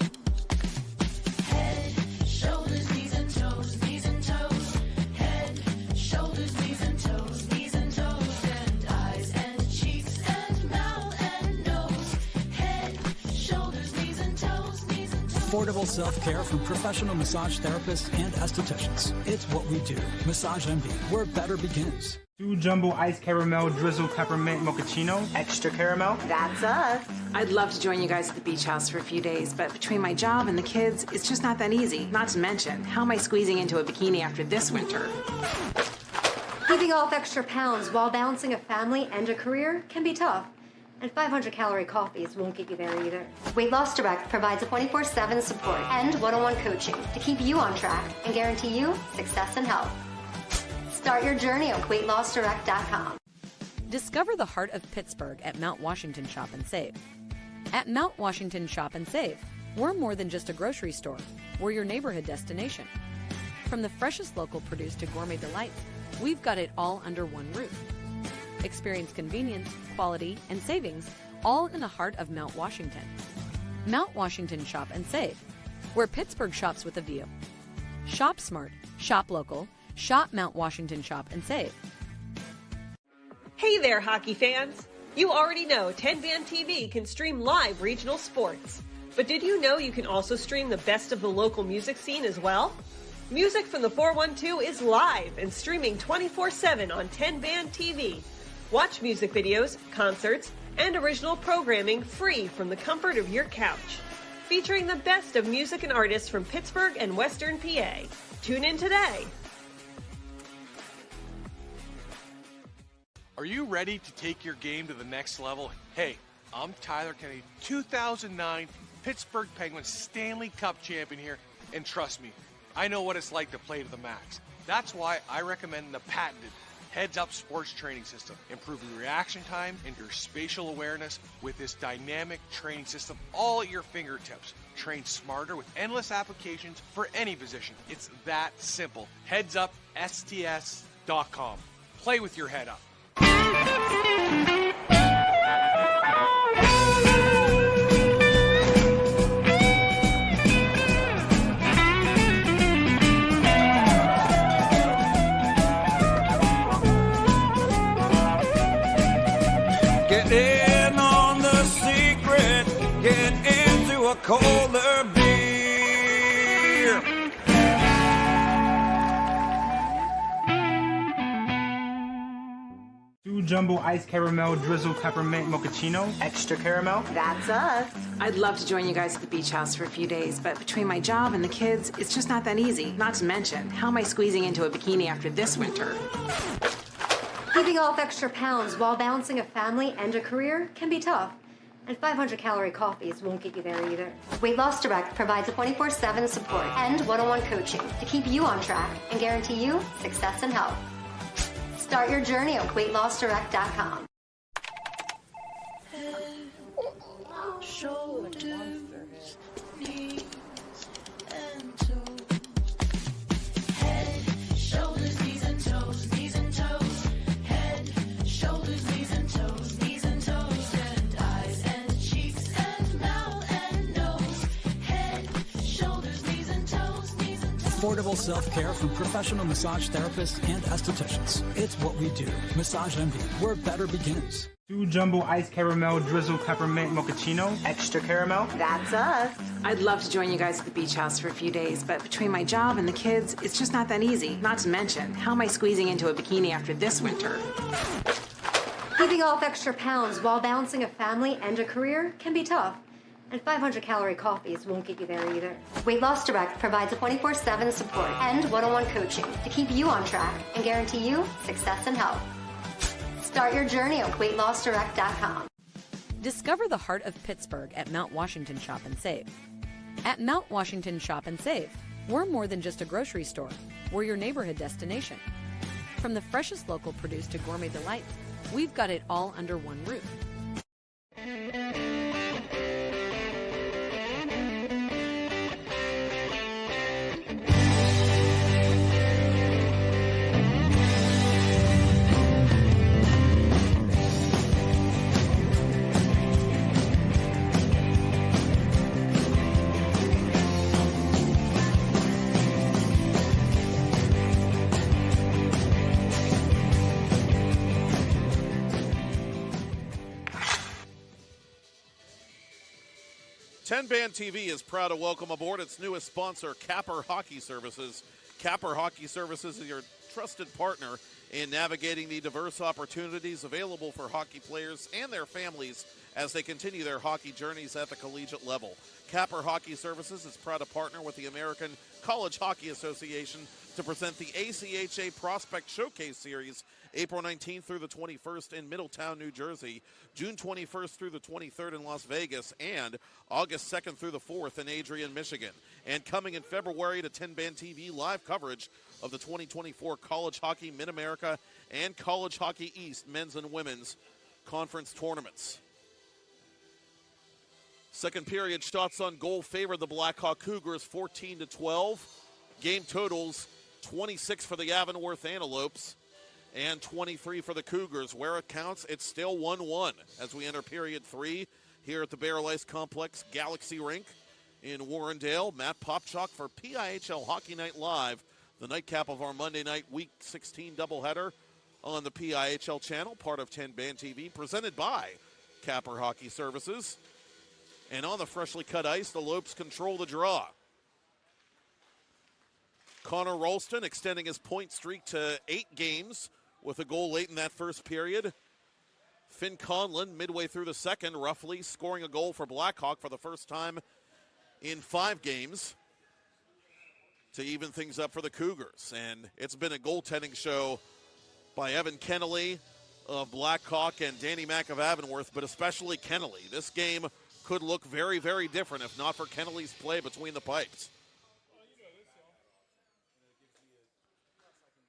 Head, shoulders, knees and toes, knees and toes. Head, shoulders, knees and toes, knees and toes. And eyes and cheeks and mouth and nose. Head, shoulders, knees and toes, knees and toes. Affordable self-care from professional massage therapists and estheticians. It's what we do. Massage MD, where better begins. 2 jumbo ice caramel drizzle peppermint mochaccino, extra caramel. That's us. I'd love to join you guys at the beach house for a few days, but between my job and the kids, it's just not that easy. Not to mention, how am I squeezing into a bikini after this winter? Keeping off extra pounds while balancing a family and a career can be tough. And 500-calorie coffees won't get you there either. Weight Loss Direct provides a 24/7 support and one-on-one coaching to keep you on track and guarantee you success and health. Start your journey at weightlossdirect.com. Discover the heart of Pittsburgh at Mount Washington Shop and Save. At Mount Washington Shop and Save, we're more than just a grocery store. We're your neighborhood destination. From the freshest local produce to gourmet delights, we've got it all under one roof. Experience convenience, quality, and savings, all in the heart of Mount Washington. Mount Washington Shop and Save, where Pittsburgh shops with a view. Shop smart, shop local, shop Mount Washington Shop and Save. Hey there, hockey fans! You already know 10-Band TV can stream live regional sports. But did you know you can also stream the best of the local music scene as well? Music from the 412 is live and streaming 24/7 on 10-Band TV. Watch music videos, concerts, and original programming free from the comfort of your couch. Featuring the best of music and artists from Pittsburgh and Western PA. Tune in today. Are you ready to take your game to the next level? Hey, I'm Tyler Kennedy, 2009 Pittsburgh Penguins Stanley Cup champion here, and trust me, I know what it's like to play to the max. That's why I recommend the patented Heads Up Sports Training System, improving reaction time and your spatial awareness with this dynamic training system all at your fingertips. Train smarter with endless applications for any position. It's that simple. HeadsUpSTS.com. Play with your head up. Get in on the secret, get into a colder beer. Jumbo ice caramel drizzle peppermint mochaccino, extra caramel. That's us. I'd love to join you guys at the beach house for a few days, but between my job and the kids, it's just not that easy. Not to mention, how am I squeezing into a bikini after this winter? Keeping off extra pounds while balancing a family and a career can be tough. And 500-calorie coffees won't get you there either. Weight Loss Direct provides a 24/7 support and one-on-one coaching to keep you on track and guarantee you success and health. Start your journey at weightlossdirect.com. Head, shoulders, knees, and toes. Head, affordable self-care from professional massage therapists and estheticians. It's what we do. Massage MD, where better begins. 2 jumbo iced caramel drizzle peppermint mochaccino, extra caramel. That's us. I'd love to join you guys at the beach house for a few days, but between my job and the kids, it's just not that easy. Not to mention, how am I squeezing into a bikini after this winter? Keeping off extra pounds while balancing a family and a career can be tough. And 500-calorie coffees won't get you there either. Weight Loss Direct provides a 24/7 support and one-on-one coaching to keep you on track and guarantee you success and health. Start your journey at weightlossdirect.com. Discover the heart of Pittsburgh at Mount Washington Shop and Save. At Mount Washington Shop and Save, we're more than just a grocery store. We're your neighborhood destination. From the freshest local produce to gourmet delights, we've got it all under one roof. Ten-Band TV is proud to welcome aboard its newest sponsor, Capper Hockey Services. Capper Hockey Services is your trusted partner in navigating the diverse opportunities available for hockey players and their families as they continue their hockey journeys at the collegiate level. Capper Hockey Services is proud to partner with the American College Hockey Association to present the ACHA Prospect Showcase Series April 19th through the 21st in Middletown, New Jersey, June 21st through the 23rd in Las Vegas, and August 2nd through the 4th in Adrian, Michigan. And coming in February to 10-Band TV live coverage of the 2024 College Hockey Mid-America and College Hockey East men's and women's conference tournaments. Second period shots on goal favored the Blackhawk Cougars 14-12. Game totals 26 for the Avonworth Antelopes and 23 for the Cougars. Where it counts, it's still 1-1 as we enter period 3 here at the Baierl Ice Complex Galaxy Rink in Warrendale. Matt Popchock for PIHL Hockey Night Live, the nightcap of our Monday night Week 16 doubleheader on the PIHL channel, part of 10-Band TV, presented by Capper Hockey Services. And on the freshly cut ice, the Lopes control the draw. Connor Ralston extending his point streak to 8 games with a goal late in that first period. Finn Conlon, midway through the second, roughly, scoring a goal for Blackhawk for the first time in 5 games to even things up for the Cougars. And it's been a goaltending show by Evan Kennelly of Blackhawk and Danny Mack of Avonworth, but especially Kennelly. This game could look very, very different if not for Kennelly's play between the pipes.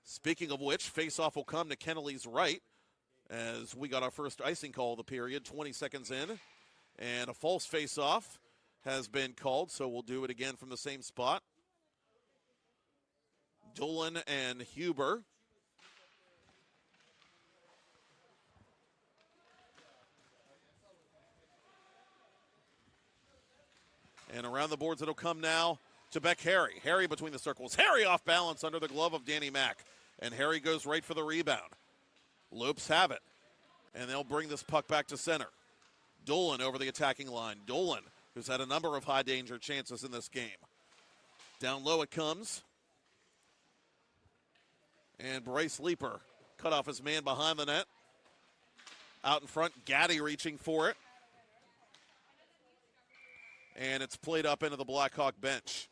Speaking of which, faceoff will come to Kennelly's right as we got our first icing call of the period, 20 seconds in. And a false faceoff has been called, so we'll do it again from the same spot. Dolan and Huber. And around the boards it'll come now to Beck Harry. Harry between the circles. Harry off balance under the glove of Danny Mack. And Harry goes right for the rebound. Lopes have it. And they'll bring this puck back to center. Dolan over the attacking line. Dolan, who's had a number of high danger chances in this game. Down low it comes. And Bryce Leeper cut off his man behind the net. Out in front, Gaddy reaching for it. And it's played up into the Blackhawk bench.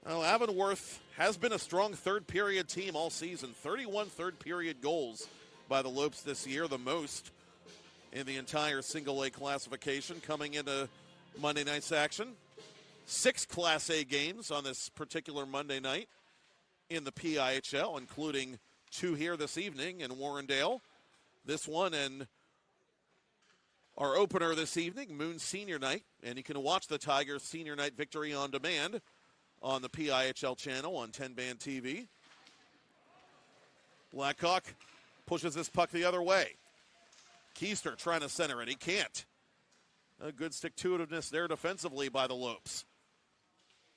Well, Avonworth has been a strong third-period team all season. 31 third-period goals by the Lopes this year, the most in the entire single-A classification coming into Monday night's action. 6 Class A games on this particular Monday night in the PIHL, including 2 here this evening in Warrendale. This one and our opener this evening, Moon Senior Night. And you can watch the Tigers Senior Night victory on demand on the PIHL channel on 10-Band TV. Blackhawk pushes this puck the other way. Keister trying to center it. He can't. A good stick-to-itiveness there defensively by the Lopes.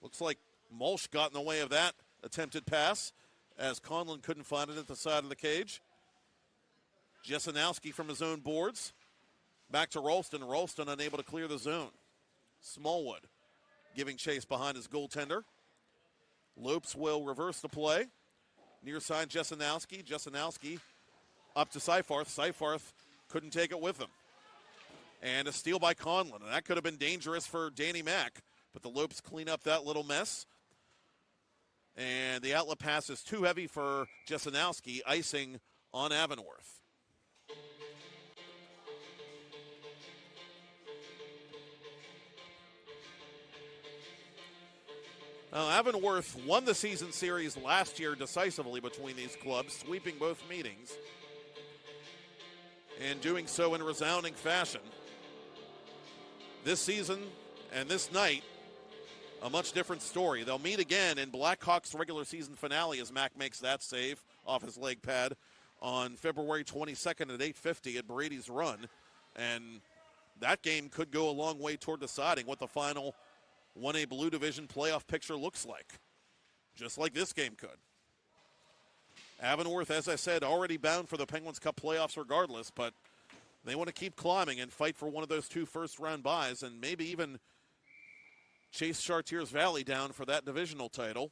Looks like Mulch got in the way of that attempted pass as Conlon couldn't find it at the side of the cage. Jesenowski from his own boards. Back to Ralston. Ralston unable to clear the zone. Smallwood giving chase behind his goaltender. Lopes will reverse the play. Near side, Jesenowski. Jesenowski up to Seifarth. Seifarth couldn't take it with him. And a steal by Conlon. And that could have been dangerous for Danny Mack. But the Lopes clean up that little mess. And the outlet pass is too heavy for Jesenowski, icing on Avonworth. Avonworth won the season series last year decisively between these clubs, sweeping both meetings, and doing so in resounding fashion. This season and this night, a much different story. They'll meet again in Blackhawk's regular season finale as Mack makes that save off his leg pad on February 22nd at 8:50 at Brady's Run. And that game could go a long way toward deciding what the final 1A Blue Division playoff picture looks like, just like this game could. Avonworth, as I said, already bound for the Penguins Cup playoffs regardless, but they want to keep climbing and fight for one of those 2 first-round byes and maybe even chase Chartiers Valley down for that divisional title.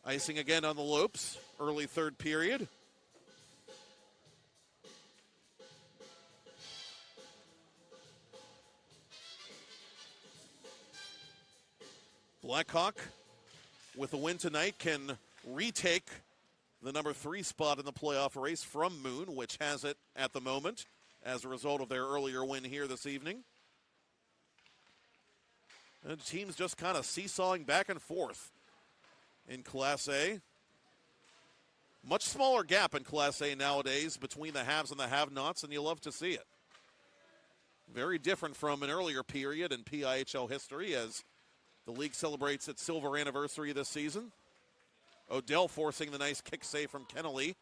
Icing again on the Lopes, early third period. Blackhawk, with a win tonight, can retake the number 3 spot in the playoff race from Moon, which has it at the moment as a result of their earlier win here this evening. And the team's just kind of seesawing back and forth in Class A. Much smaller gap in Class A nowadays between the haves and the have-nots, and you love to see it. Very different from an earlier period in PIHL history as the league celebrates its silver anniversary this season. Odell forcing the nice kick save from Kennelly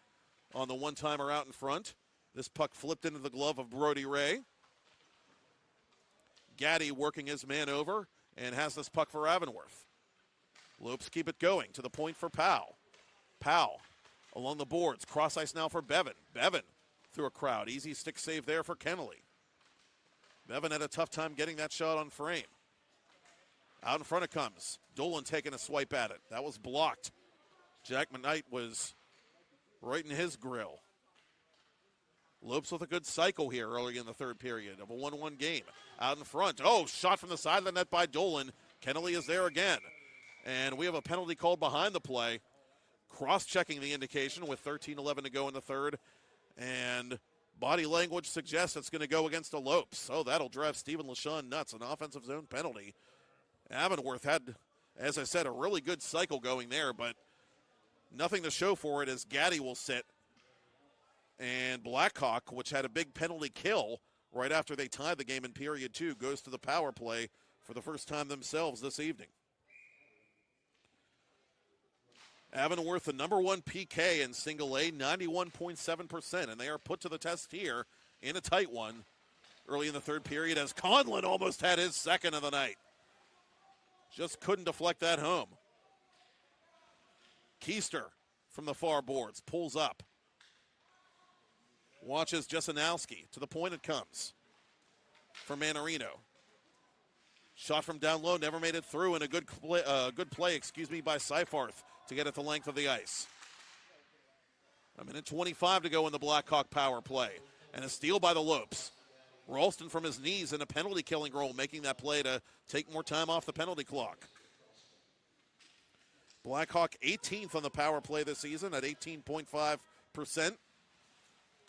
on the one-timer out in front. This puck flipped into the glove of Brody Ray. Gaddy working his man over and has this puck for Avonworth. Lopes keep it going to the point for Powell. Powell along the boards. Cross ice now for Bevan. Bevan through a crowd. Easy stick save there for Kennelly. Bevan had a tough time getting that shot on frame. Out in front it comes. Dolan taking a swipe at it. That was blocked. Jack McKnight was right in his grill. Lopes with a good cycle here early in the third period of a 1-1 game. Out in front. Oh, shot from the side of the net by Dolan. Kennelly is there again. And we have a penalty called behind the play. Cross-checking the indication with 13:11 to go in the third. And body language suggests it's going to go against the Lopes. So that'll drive Stephen LaShawn nuts. An offensive zone penalty. Avonworth had, as I said, a really good cycle going there, but nothing to show for it as Gaddy will sit. And Blackhawk, which had a big penalty kill right after they tied the game in period 2, goes to the power play for the first time themselves this evening. Avonworth, the number 1 PK in single A, 91.7%, and they are put to the test here in a tight one early in the third period as Conlon almost had his second of the night. Just couldn't deflect that home. Keister from the far boards pulls up. Watches Jesenowski. To the point it comes for Manarino. Shot from down low, never made it through, and a good play by Seifarth to get it the length of the ice. A minute 25 to go in the Blackhawk power play. And a steal by the Lopes. Ralston from his knees in a penalty-killing role, making that play to take more time off the penalty clock. Blackhawk 18th on the power play this season at 18.5%.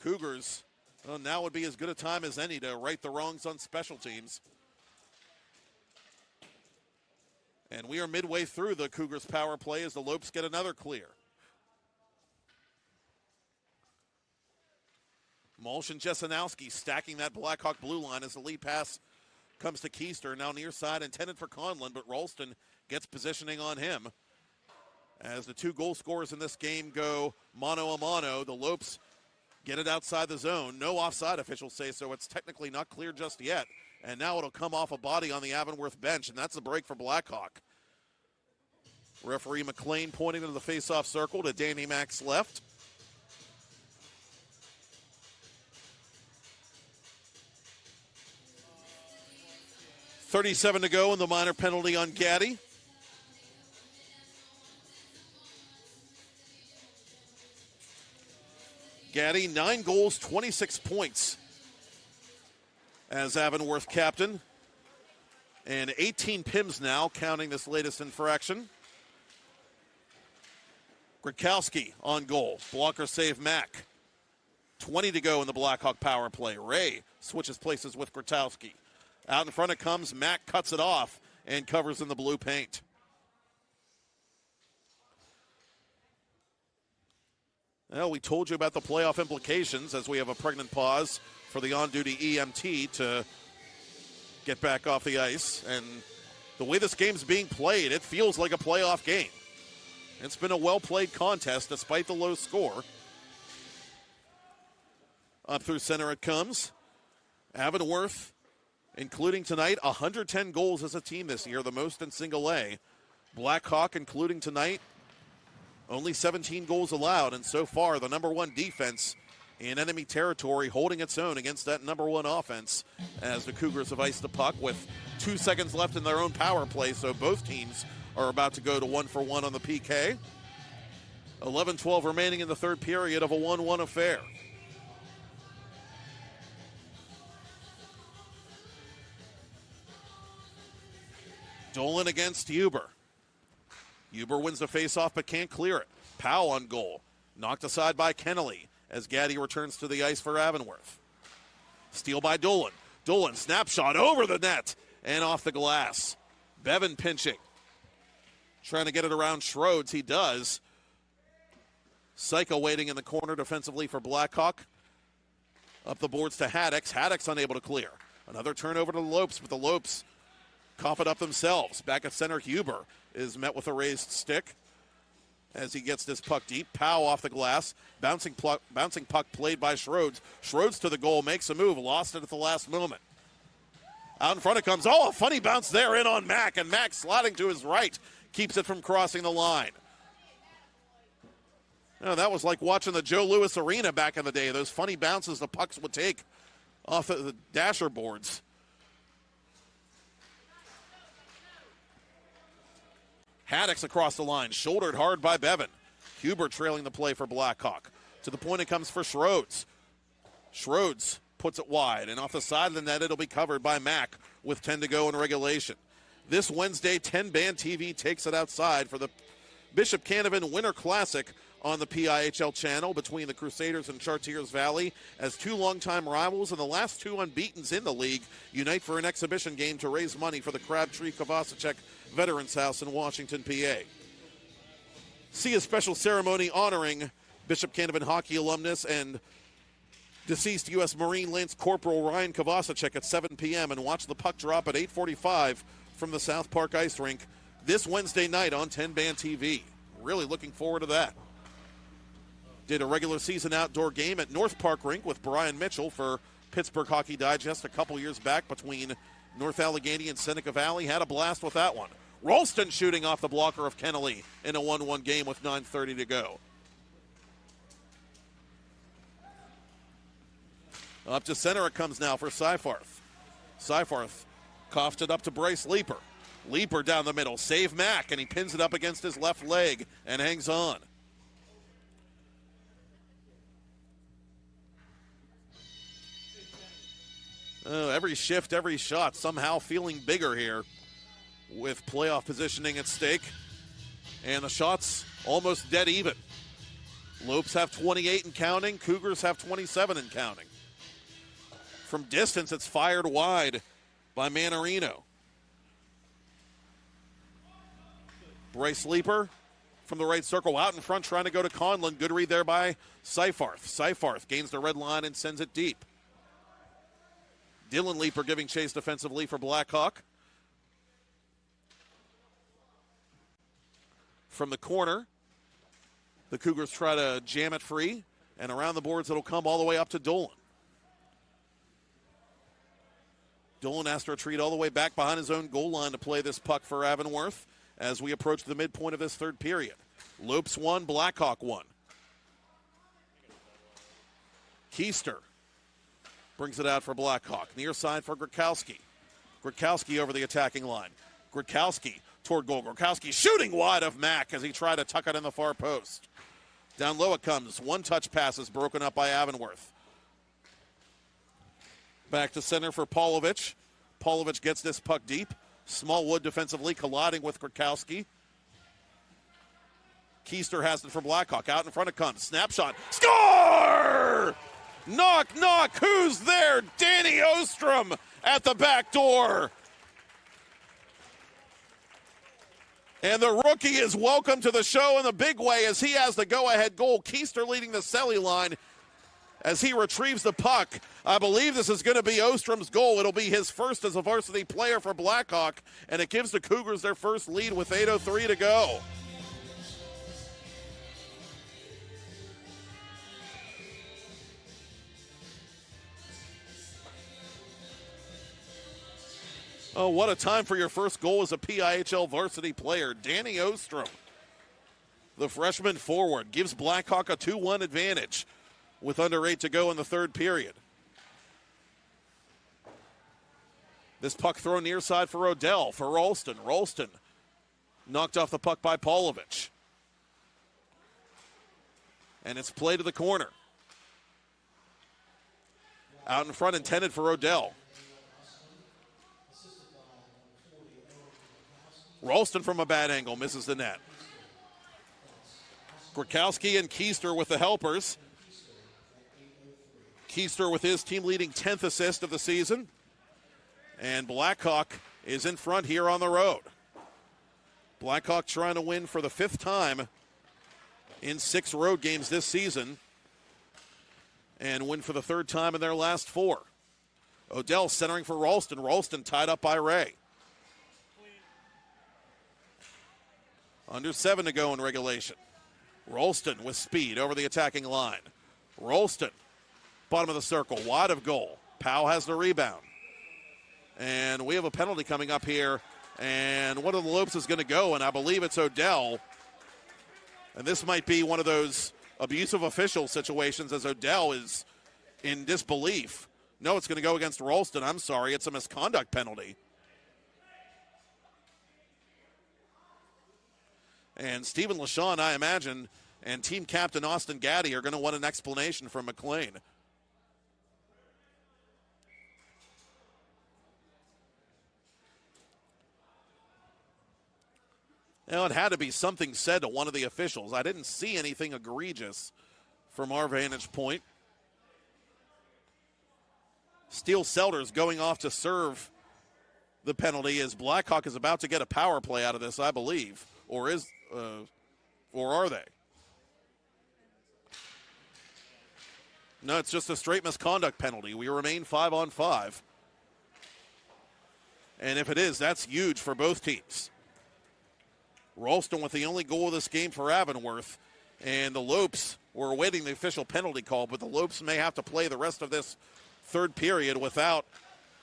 Cougars, well, now would be as good a time as any to right the wrongs on special teams. And we are midway through the Cougars power play as the Lopes get another clear. Mulch and Jesenowski stacking that Blackhawk blue line as the lead pass comes to Keister. Now near side intended for Conlon, but Ralston gets positioning on him. As the 2 goal scorers in this game go mano a mano, the Lopes Get it outside the zone. No offside, officials say, so it's technically not clear just yet. And now it'll come off a body on the Avonworth bench, and that's the break for Blackhawk. Referee McLean pointing to the face-off circle to Danny Mack's left. .37 to go, and the minor penalty on Gaddy. Gaddy, 9 goals, 26 points as Avonworth captain. And 18 PIMs now, counting this latest infraction. Grakowski on goal. Blocker save Mack. 20 to go in the Blackhawk power play. Ray switches places with Grakowski. Out in front it comes. Mack cuts it off and covers in the blue paint. Well, we told you about the playoff implications as we have a pregnant pause for the on-duty EMT to get back off the ice. And the way this game's being played, it feels like a playoff game. It's been a well-played contest despite the low score. Up through center it comes. Avonworth, including tonight, 110 goals as a team this year, the most in single A. Blackhawk, including tonight, only 17 goals allowed, and so far the number one defense in enemy territory, holding its own against that number one offense as the Cougars have iced the puck with 2 seconds left in their own power play, so both teams are about to go to 1-for-1 on the PK. 11-12 remaining in the third period of a 1-1 affair. Dolan against Huber. Huber wins the faceoff but can't clear it. Powell on goal. Knocked aside by Kennelly as Gaddy returns to the ice for Avonworth. Steal by Dolan. Dolan snapshot over the net and off the glass. Bevan pinching. Trying to get it around Schroeds. He does. Psycho waiting in the corner defensively for Blackhawk. Up the boards to Haddix. Haddix unable to clear. Another turnover to the Lopes, but the Lopes cough it up themselves. Back at center, Huber is met with a raised stick as he gets this puck deep. Powell off the glass. Bouncing puck played by Schroeds. Schroeds to the goal, makes a move, lost it at the last moment. Out in front it comes. Oh, a funny bounce there in on Mack, and Mack sliding to his right keeps it from crossing the line. Oh, that was like watching the Joe Louis Arena back in the day. Those funny bounces the pucks would take off the dasher boards. Haddix across the line, shouldered hard by Bevan. Huber trailing the play for Blackhawk. To the point it comes for Schroeds. Schroeds puts it wide, and off the side of the net it'll be covered by Mack with 10 to go in regulation. This Wednesday, 10-band TV takes it outside for the Bishop Canavan Winter Classic on the PIHL channel between the Crusaders and Chartiers Valley as two longtime rivals and the last two unbeatens in the league unite for an exhibition game to raise money for the Crabtree Kovacic Veterans House in Washington, PA. See a special ceremony honoring Bishop Canavan hockey alumnus and deceased U.S. Marine Lance Corporal Ryan Kovacic at 7 p.m. and watch the puck drop at 8:45 from the South Park Ice Rink this Wednesday night on 10-band TV. Really looking forward to that. Did a regular season outdoor game at North Park Rink with Brian Mitchell for Pittsburgh Hockey Digest a couple years back between North Allegheny and Seneca Valley. Had a blast with that one. Ralston shooting off the blocker of Kennelly in a 1-1 game with 9:30 to go. Up to center it comes now for Seifarth. Seifarth coughed it up to Bryce Leeper. Leeper down the middle. Save Mack, and he pins it up against his left leg and hangs on. Every shift, every shot, somehow feeling bigger here with playoff positioning at stake. And the shots almost dead even. Lopes have 28 and counting. Cougars have 27 and counting. From distance, it's fired wide by Manarino. Bryce Leeper from the right circle out in front trying to go to Conlon. Good read there by Seifarth. Seifarth gains the red line and sends it deep. Dylan Leeper giving chase defensively for Blackhawk. From the corner, the Cougars try to jam it free. And around the boards, it'll come all the way up to Dolan. Dolan has to retreat all the way back behind his own goal line to play this puck for Avonworth as we approach the midpoint of this third period. Lopes 1, Blackhawk 1. Keister brings it out for Blackhawk. Near side for Grukowski. Grukowski over the attacking line. Grukowski toward goal. Grukowski shooting wide of Mack as he tried to tuck it in the far post. Down low it comes. One-touch pass is broken up by Avonworth. Back to center for Paulovic. Paulovic gets this puck deep. Smallwood defensively colliding with Grukowski. Keister has it for Blackhawk. Out in front it comes. Snapshot. Score! Knock, knock. Who's there? Danny Ostrom at the back door. And the rookie is welcome to the show in a big way as he has the go-ahead goal. Keister leading the Selly line as he retrieves the puck. I believe this is going to be Ostrom's goal. It'll be his first as a varsity player for Blackhawk, and it gives the Cougars their first lead with 8:03 to go. Oh, what a time for your first goal as a PIHL varsity player. Danny Ostrom, the freshman forward, gives Blackhawk a 2-1 advantage with under 8 to go in the third period. This puck thrown near side for Odell, for Ralston. Ralston knocked off the puck by Paulovic. And it's played to the corner. Out in front, intended for Odell. Ralston from a bad angle, misses the net. Grukowski and Keister with the helpers. Keister with his team-leading 10th assist of the season. And Blackhawk is in front here on the road. Blackhawk trying to win for the 5th time in 6 road games this season. And win for the 3rd time in their last 4. Odell centering for Ralston. Ralston tied up by Ray. Under 7 to go in regulation. Ralston with speed over the attacking line. Ralston, bottom of the circle, wide of goal. Powell has the rebound. And we have a penalty coming up here. And one of the Lopes is going to go, and I believe it's Odell. And this might be one of those abusive official situations as Odell is in disbelief. No, it's going to go against Ralston. I'm sorry, it's a misconduct penalty. And Stephen LaShawn, I imagine, and team captain Austin Gaddy are going to want an explanation from McLean. Now, it had to be something said to one of the officials. I didn't see anything egregious from our vantage point. Steele Selders going off to serve the penalty as Blackhawk is about to get a power play out of this, I believe. Or are they? No, it's just a straight misconduct penalty. We remain 5-on-5. And if it is, that's huge for both teams. Ralston with the only goal of this game for Avonworth. And the Lopes were awaiting the official penalty call, but the Lopes may have to play the rest of this third period without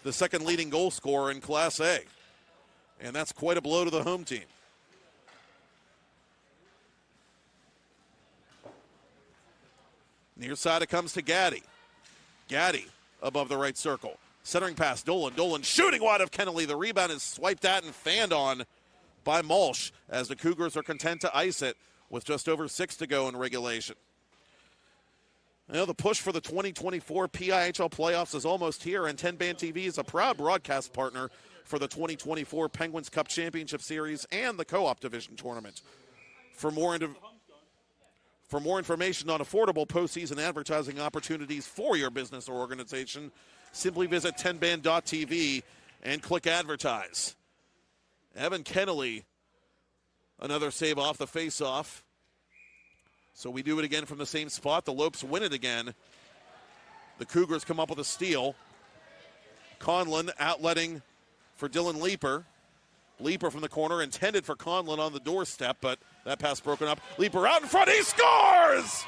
the second leading goal scorer in Class A. And that's quite a blow to the home team. Near side it comes to Gaddy. Gaddy above the right circle. Centering pass, Dolan. Dolan shooting wide of Kennelly. The rebound is swiped at and fanned on by Malsh as the Cougars are content to ice it with just over 6 to go in regulation. Now the push for the 2024 PIHL playoffs is almost here, and 10 Band TV is a proud broadcast partner for the 2024 Penguins Cup Championship Series and the Co-op Division Tournament. For more information on affordable postseason advertising opportunities for your business or organization, simply visit 10band.tv and click advertise. Evan Kennelly, another save off the face-off. So we do it again from the same spot. The Lopes win it again. The Cougars come up with a steal. Conlon outletting for Dylan Leeper. Leeper from the corner, intended for Conlon on the doorstep, but that pass broken up. Leeper out in front, he scores!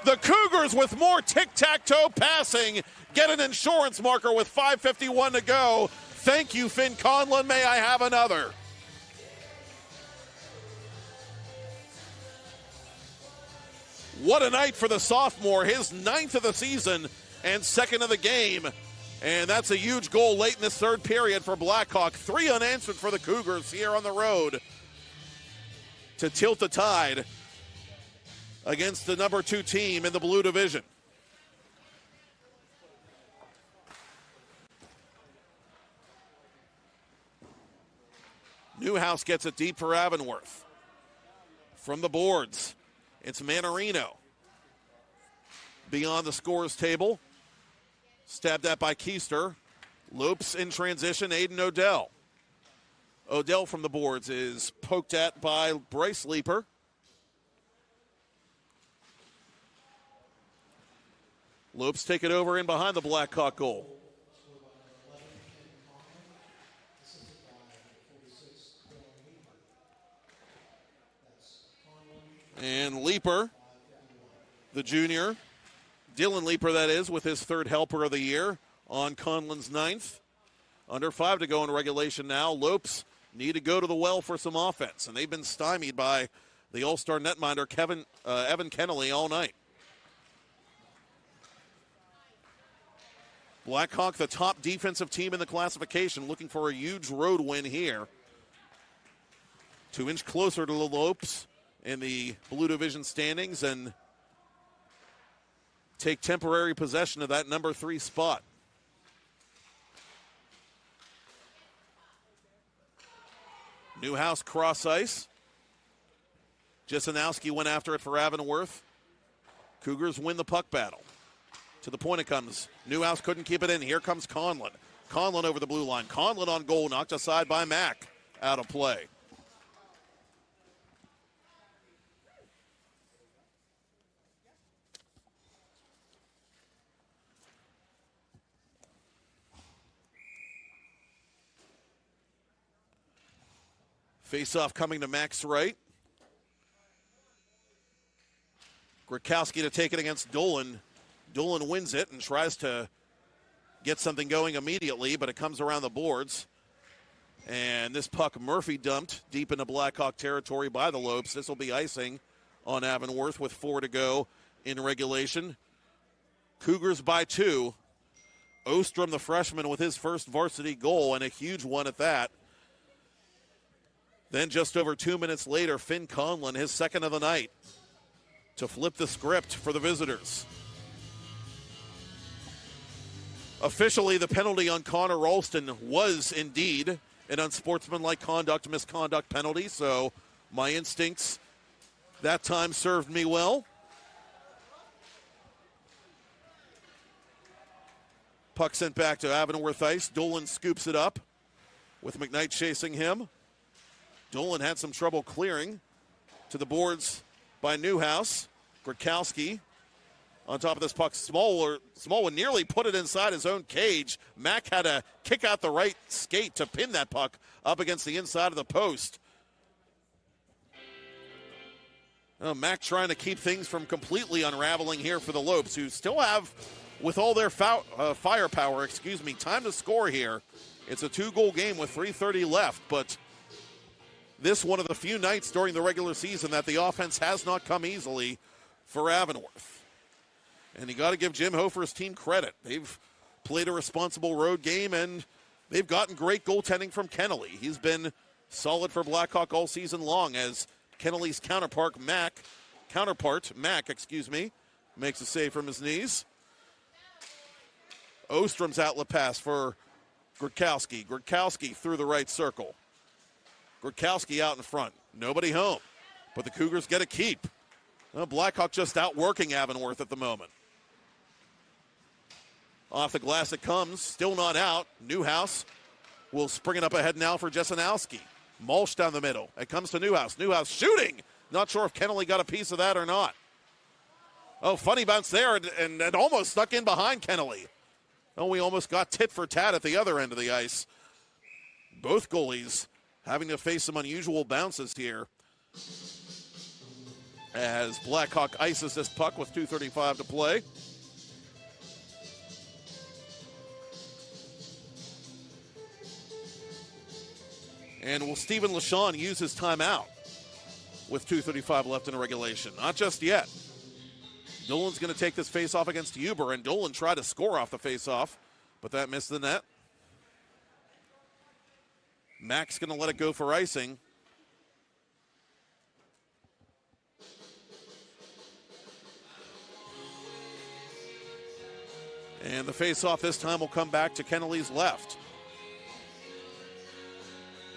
The Cougars with more tic-tac-toe passing get an insurance marker with 5:51 to go. Thank you, Finn Conlon. May I have another? What a night for the sophomore, his 9th of the season and 2nd of the game. And that's a huge goal late in this third period for Blackhawk. 3 unanswered for the Cougars here on the road to tilt the tide against the number 2 team in the Blue Division. Newhouse gets it deep for Avonworth. From the boards, it's Manarino. Beyond the scores table. Stabbed at by Keister. Lopes in transition, Aiden Odell. Odell from the boards is poked at by Bryce Leeper. Lopes take it over in behind the Blackhawk goal. And Leeper, the junior, Dylan Leeper that is, with his 3rd helper of the year on Conlon's 9th. Under 5 to go in regulation now. Lopes need to go to the well for some offense, and they've been stymied by the all-star netminder Evan Kennelly all night. Blackhawk, the top defensive team in the classification, looking for a huge road win here. 2 inch closer to the Lopes in the Blue Division standings and take temporary possession of that number 3 spot. Newhouse cross ice. Jasanowski went after it for Avonworth. Cougars win the puck battle. To the point it comes. Newhouse couldn't keep it in. Here comes Conlon. Conlon over the blue line. Conlon on goal, knocked aside by Mack. Out of play. Face-off coming to Mack's right. Grakowski to take it against Dolan. Dolan wins it and tries to get something going immediately, but it comes around the boards. And this puck Murphy dumped deep into Blackhawk territory by the Lopes. This will be icing on Avonworth with 4 to go in regulation. Cougars by 2. Ostrom, the freshman, with his first varsity goal, and a huge one at that. Then just over 2 minutes later, Finn Conlon, his 2nd of the night, to flip the script for the visitors. Officially, the penalty on Connor Ralston was indeed an unsportsmanlike misconduct penalty, so my instincts that time served me well. Puck sent back to Avonworth ice. Dolan scoops it up with McKnight chasing him. Dolan had some trouble clearing to the boards by Newhouse. Grakowski on top of this puck. Smallwood nearly put it inside his own cage. Mack had to kick out the right skate to pin that puck up against the inside of the post. Mack trying to keep things from completely unraveling here for the Lopes, who still have, with all their firepower, time to score here. It's a 2-goal game with 3:30 left, but this one of the few nights during the regular season that the offense has not come easily for Avonworth. And you got to give Jim Hofer's team credit. They've played a responsible road game, and they've gotten great goaltending from Kennelly. He's been solid for Blackhawk all season long, as Kennelly's counterpart, Mack, makes a save from his knees. Ostrom's outlet pass for Grakowski. Grakowski through the right circle. Grakowski out in front. Nobody home. But the Cougars get a keep. Blackhawk just outworking Avonworth at the moment. Off the glass it comes. Still not out. Newhouse will spring it up ahead now for Jasanowski. Mulch down the middle. It comes to Newhouse. Newhouse shooting. Not sure if Kennelly got a piece of that or not. Oh, funny bounce there, and almost stuck in behind Kennelly. Oh, we almost got tit for tat at the other end of the ice. Both goalies having to face some unusual bounces here. as Blackhawk ices this puck with 2:35 to play. And will Stephen LaShawn use his timeout with 2:35 left in regulation? Not just yet. Dolan's going to take this faceoff against Huber, and Dolan tried to score off the faceoff, but that missed the net. Mac's going to let it go for icing. And the faceoff this time will come back to Kennelly's left.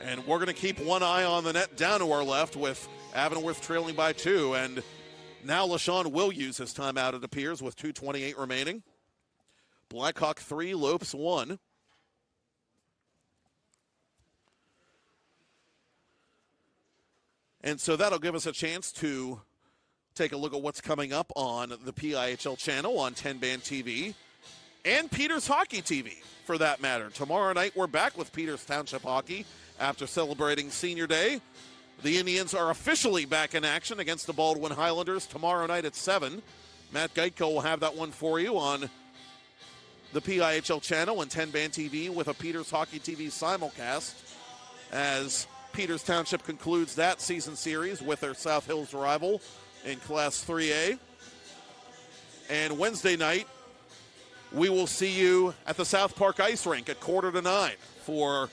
And we're going to keep one eye on the net down to our left with Avonworth trailing by 2. And now LaShawn will use his timeout, it appears, with 2:28 remaining. Blackhawk 3, Lopes 1. And so that'll give us a chance to take a look at what's coming up on the PIHL channel on 10-Band TV and Peters Hockey TV, for that matter. Tomorrow night, we're back with Peters Township Hockey after celebrating Senior Day. The Indians are officially back in action against the Baldwin Highlanders tomorrow night at 7. Matt Geitko will have that one for you on the PIHL channel and 10-Band TV with a Peters Hockey TV simulcast as Peters Township concludes that season series with their South Hills rival in Class 3A. And Wednesday night, we will see you at the South Park Ice Rink at 8:45 for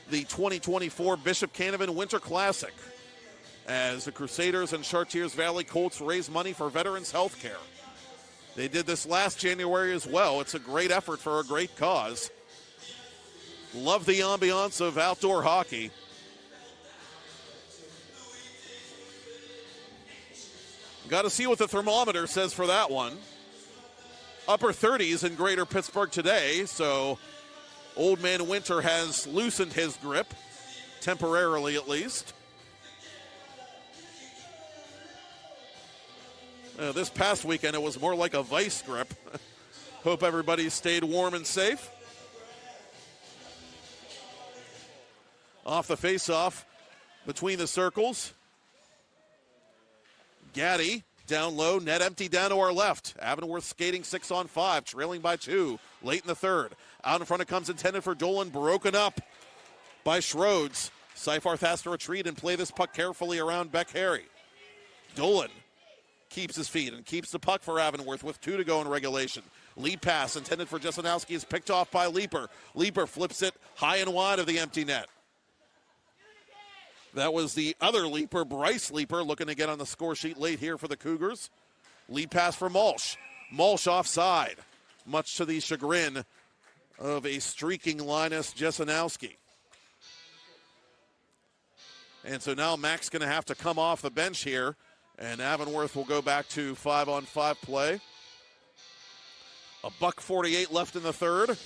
the 2024 Bishop Canevin Winter Classic as the Crusaders and Chartiers Valley Colts raise money for Veterans Health Care. They did this last January as well. It's a great effort for a great cause. Love the ambiance of outdoor hockey. Got to see what the thermometer says for that one. Upper 30s in Greater Pittsburgh today, so Old Man Winter has loosened his grip, temporarily at least. This past weekend, it was more like a vice grip. Hope everybody stayed warm and safe. Off the face-off between the circles. Gaddy down low, net empty down to our left. Avonworth skating 6-on-5, trailing by 2, late in the third. Out in front it comes, intended for Dolan, broken up by Schroeds. Seifarth has to retreat and play this puck carefully around Beck Harry. Dolan keeps his feet and keeps the puck for Avonworth with 2 to go in regulation. Lead pass intended for Jesenowski is picked off by Leaper. Leaper flips it high and wide of the empty net. That was the other Leaper, Bryce Leaper, looking to get on the score sheet late here for the Cougars. Lead pass for Malsh. Malsh offside, much to the chagrin of a streaking Linus Jesenowski. And so now Mac's going to have to come off the bench here, and Avonworth will go back to 5-on-5 play. $1:48 left in the third.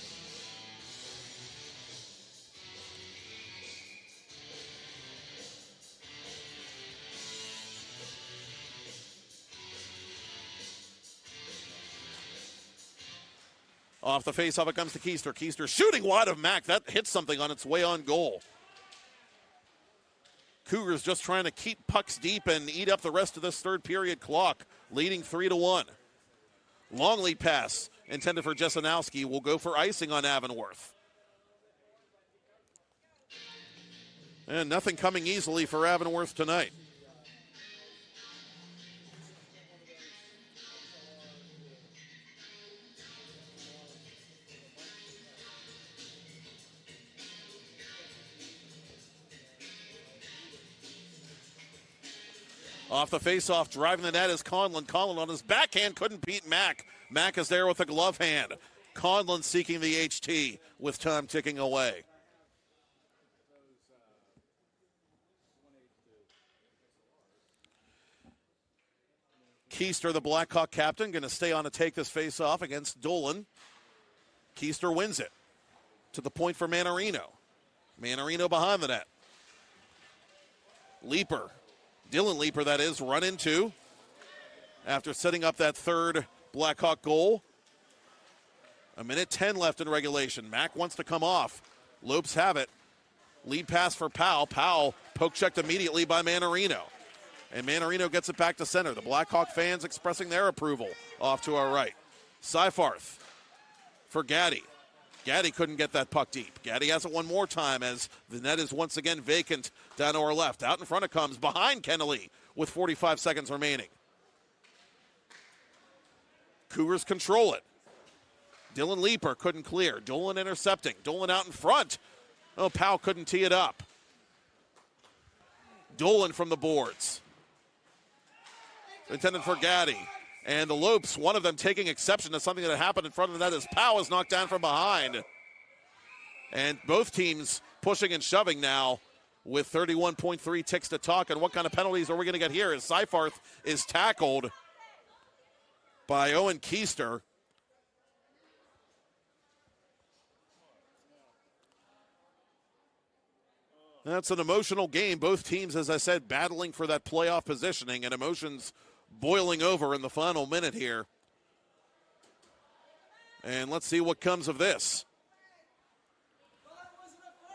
Off the face-off, it comes to Keister. Keister shooting wide of Mack. That hits something on its way on goal. Cougars just trying to keep pucks deep and eat up the rest of this third period clock, leading 3-1. Long lead pass intended for Jesenowski will go for icing on Avonworth. And nothing coming easily for Avonworth tonight. Off the faceoff, driving the net is Conlon. Conlon on his backhand couldn't beat Mack. Mack is there with a glove hand. Conlon seeking the HT with time ticking away. Keister, the Blackhawk captain, going to stay on to take this faceoff against Dolan. Keister wins it to the point for Manarino. Manarino behind the net. Leaper. Dylan Leaper, that is, run into after setting up that third Blackhawk goal. 1:10 left in regulation. Mack wants to come off. Lopes have it. Lead pass for Powell. Powell poke checked immediately by Manarino. And Manarino gets it back to center. The Blackhawk fans expressing their approval off to our right. Seifarth for Gaddy. Gaddy couldn't get that puck deep. Gaddy has it one more time as the net is once again vacant down to our left. Out in front it comes behind Kennelly with 45 seconds remaining. Cougars control it. Dylan Leeper couldn't clear. Dolan intercepting. Dolan out in front. Oh, Powell couldn't tee it up. Dolan from the boards. Intended for Gaddy. And the Lopes, one of them taking exception to something that happened in front of the net as Powell is knocked down from behind. And both teams pushing and shoving now with 31.3 ticks to talk. And what kind of penalties are we going to get here as Seifarth is tackled by Owen Keister. That's an emotional game. Both teams, as I said, battling for that playoff positioning, and emotions boiling over in the final minute here. And let's see what comes of this.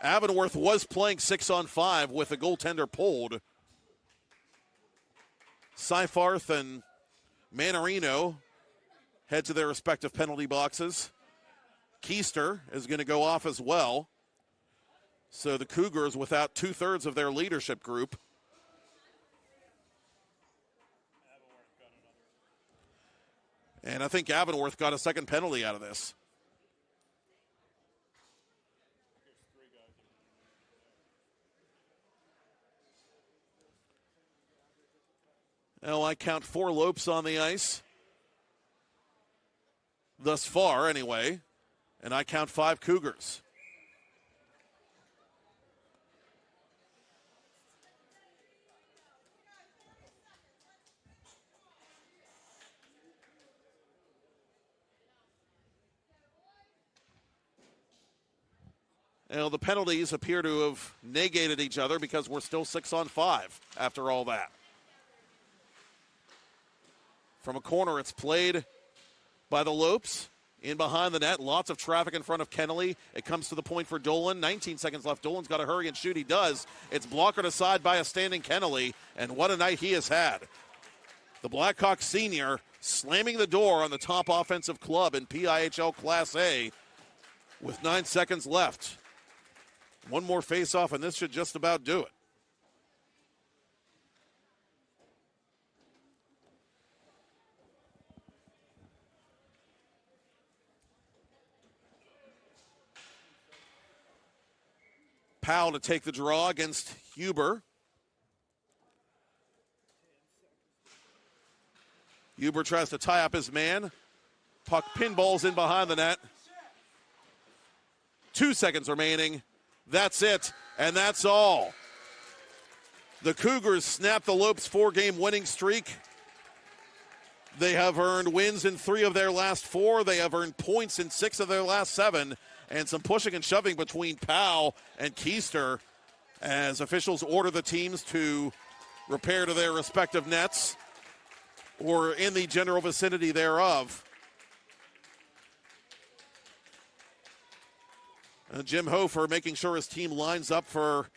Avonworth was playing 6-on-5 with the goaltender pulled. Seifarth and Manarino head to their respective penalty boxes. Keister is going to go off as well. So the Cougars without 2/3 of their leadership group. And I think Avonworth got a second penalty out of this. Well, I count 4 Lopes on the ice. Thus far, anyway. And I count 5 Cougars. Well, the penalties appear to have negated each other because we're still 6-on-5 after all that. From a corner, it's played by the Lopes. In behind the net, lots of traffic in front of Kennelly. It comes to the point for Dolan. 19 seconds left. Dolan's got to hurry and shoot. He does. It's blockered aside by a standing Kennelly, and what a night he has had. The Blackhawk senior slamming the door on the top offensive club in PIHL Class A with 9 seconds left. One more face-off, and this should just about do it. Powell to take the draw against Huber. Huber tries to tie up his man. Puck pinballs in behind the net. 2 seconds remaining. That's it, and that's all. The Cougars snap the Lopes' 4-game winning streak. They have earned wins in 3 of their last 4. They have earned points in 6 of their last 7. And some pushing and shoving between Powell and Keister as officials order the teams to repair to their respective nets or in the general vicinity thereof. Jim Hofer making sure his team lines up for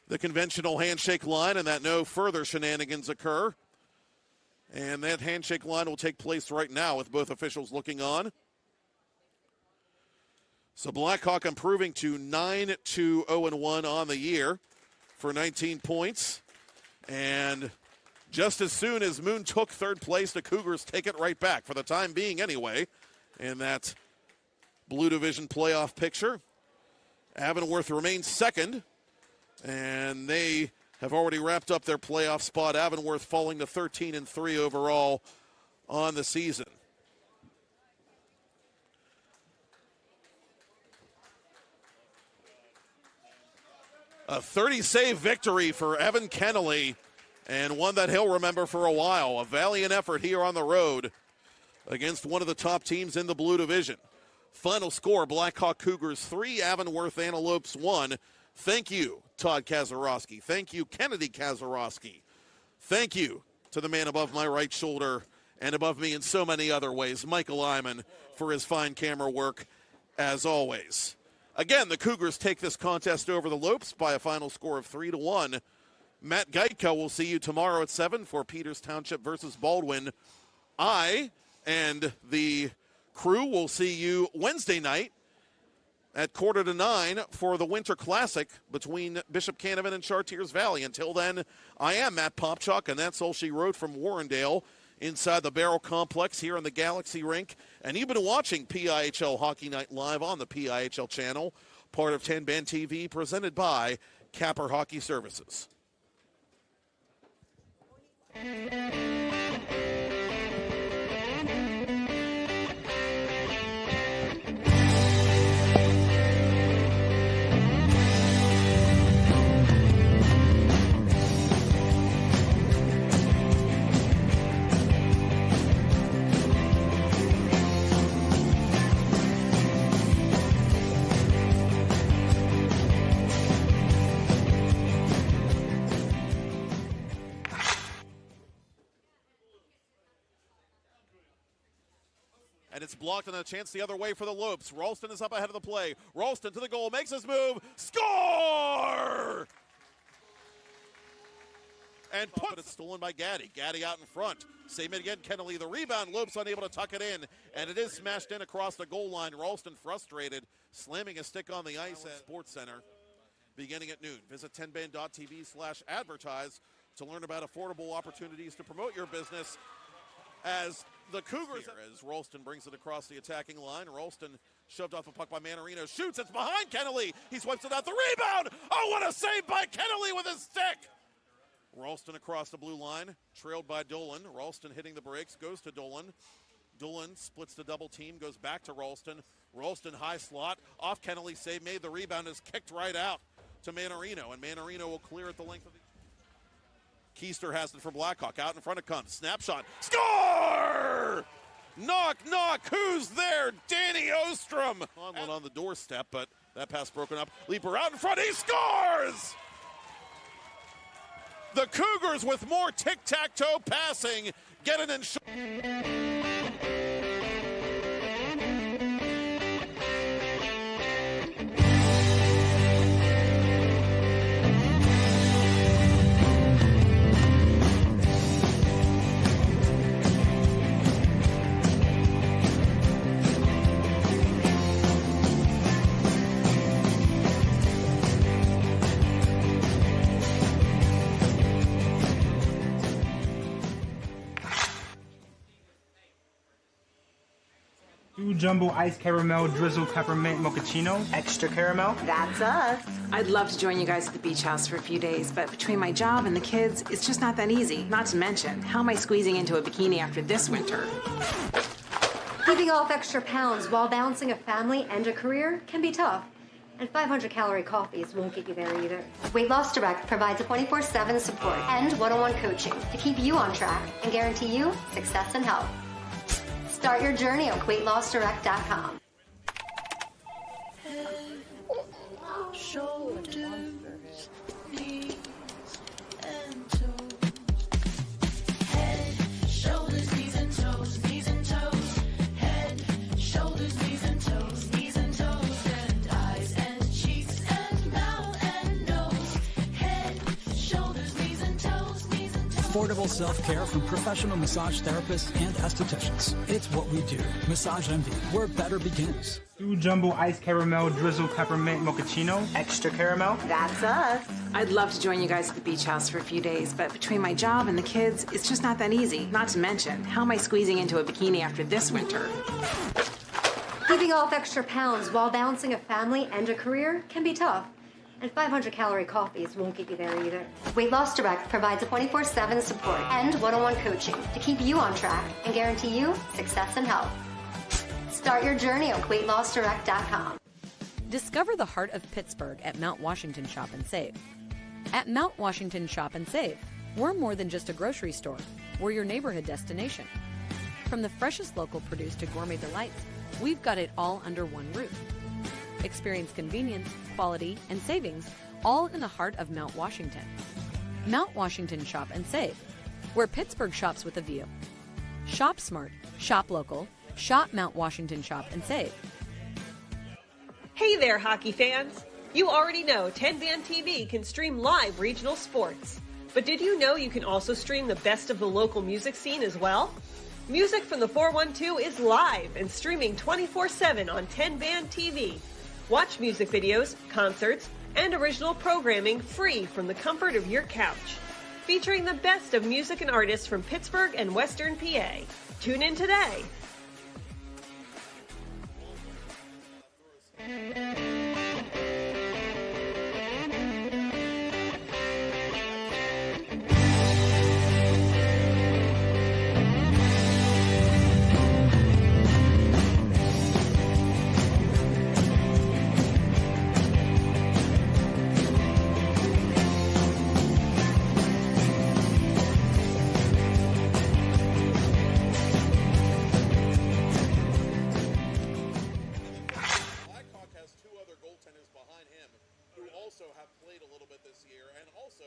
the conventional handshake line and that no further shenanigans occur. And that handshake line will take place right now with both officials looking on. So Blackhawk improving to 9-2-0-1 on the year for 19 points. And just as soon as Moon took 3rd place, the Cougars take it right back, for the time being anyway, in that Blue Division playoff picture. Avonworth remains 2nd, and they have already wrapped up their playoff spot. Avonworth falling to 13-3 overall on the season. A 30-save victory for Evan Kennelly, and one that he'll remember for a while. A valiant effort here on the road against one of the top teams in the Blue Division. Final score, Blackhawk Cougars 3, Avonworth Antelopes 1. Thank you, Todd Kazarowski. Thank you, Kennedy Kazarowski. Thank you to the man above my right shoulder and above me in so many other ways, Michael Iman, for his fine camera work, as always. Again, the Cougars take this contest over the Lopes by a final score of 3-1 Matt Geitka will see you tomorrow at 7 for Peters Township versus Baldwin. I and the crew will see you Wednesday night at 8:45 for the Winter Classic between Bishop Canevin and Chartiers Valley. Until then, I am Matt Popchock, and that's all she wrote from Warrendale inside the Baierl Complex here in the Galaxy Rink. And you've been watching PIHL Hockey Night Live on the PIHL channel, part of 10-Band TV, presented by Capper Hockey Services. And it's blocked and a chance the other way for the Lopes. Ralston is up ahead of the play. Ralston to the goal, makes his move, score! And puts it stolen by Gaddy. Gaddy out in front. Same it again, Kennelly. The rebound, Lopes unable to tuck it in, and it is smashed in across the goal line. Ralston frustrated, slamming a stick on the ice at Sports Center beginning at noon. Visit 10band.tv/advertise to learn about affordable opportunities to promote your business. As the Cougars, as Ralston brings it across the attacking line. Ralston shoved off the puck by Manarino. Shoots, it's behind Kennelly. He swipes it out, the rebound. Oh, what a save by Kennelly with his stick. Ralston across the blue line, trailed by Dolan. Ralston hitting the brakes, goes to Dolan. Dolan splits the double team, goes back to Ralston. Ralston high slot, off Kennelly, save made. The rebound is kicked right out to Manarino, and Manarino will clear at the length of the... Keister has it for Blackhawk. Out in front it comes. Snapshot. Score! Knock, knock. Who's there? Danny Ostrom. One on the doorstep, but that pass broken up. Leaper out in front. He scores! The Cougars with more tic-tac-toe passing. Get it in. Two jumbo ice caramel drizzle peppermint mochaccino. Extra caramel. That's us. I'd love to join you guys at the beach house for a few days, but between my job and the kids, it's just not that easy. Not to mention, how am I squeezing into a bikini after this winter? Keeping off extra pounds while balancing a family and a career can be tough. And 500-calorie coffees won't get you there either. Weight Loss Direct provides a 24/7 support and one-on-one coaching to keep you on track and guarantee you success and health. Start your journey on weightlossdirect.com. Shoulders, knees, and toes. Head, shoulders, knees and toes, knees and toes. Head, shoulders, knees and toes, knees and toes. And eyes and cheeks and mouth and nose. Head, shoulders, knees and toes, knees and toes. Affordable self-care from professional massage therapists and estheticians. It's what we do. Massage MD, where better begins. Two jumbo ice caramel drizzle peppermint mochaccino. Extra caramel. That's us. I'd love to join you guys at the beach house for a few days, but between my job and the kids, it's just not that easy. Not to mention, how am I squeezing into a bikini after this winter? Keeping off extra pounds while balancing a family and a career can be tough. And 500-calorie coffees won't get you there either. Weight Loss Direct provides a 24/7 support and one-on-one coaching to keep you on track and guarantee you success and health. Start your journey on weightlossdirect.com. Discover the heart of Pittsburgh at Mount Washington Shop and Save. At Mount Washington Shop and Save, we're more than just a grocery store. We're your neighborhood destination. From the freshest local produce to gourmet delights, we've got it all under one roof. Experience convenience, quality, and savings all in the heart of Mount Washington. Mount Washington Shop and Save, where Pittsburgh shops with a view. Shop smart, shop local, shop Mount Washington Shop and Save. Hey there, hockey fans! You already know 10-Band TV can stream live regional sports. But did you know you can also stream the best of the local music scene as well? Music from the 412 is live and streaming 24/7 on 10 Band TV. Watch music videos, concerts, and original programming free from the comfort of your couch. Featuring the best of music and artists from Pittsburgh and Western PA. Tune in today. Blackhawk has two other goaltenders behind him who also have played a little bit this year and also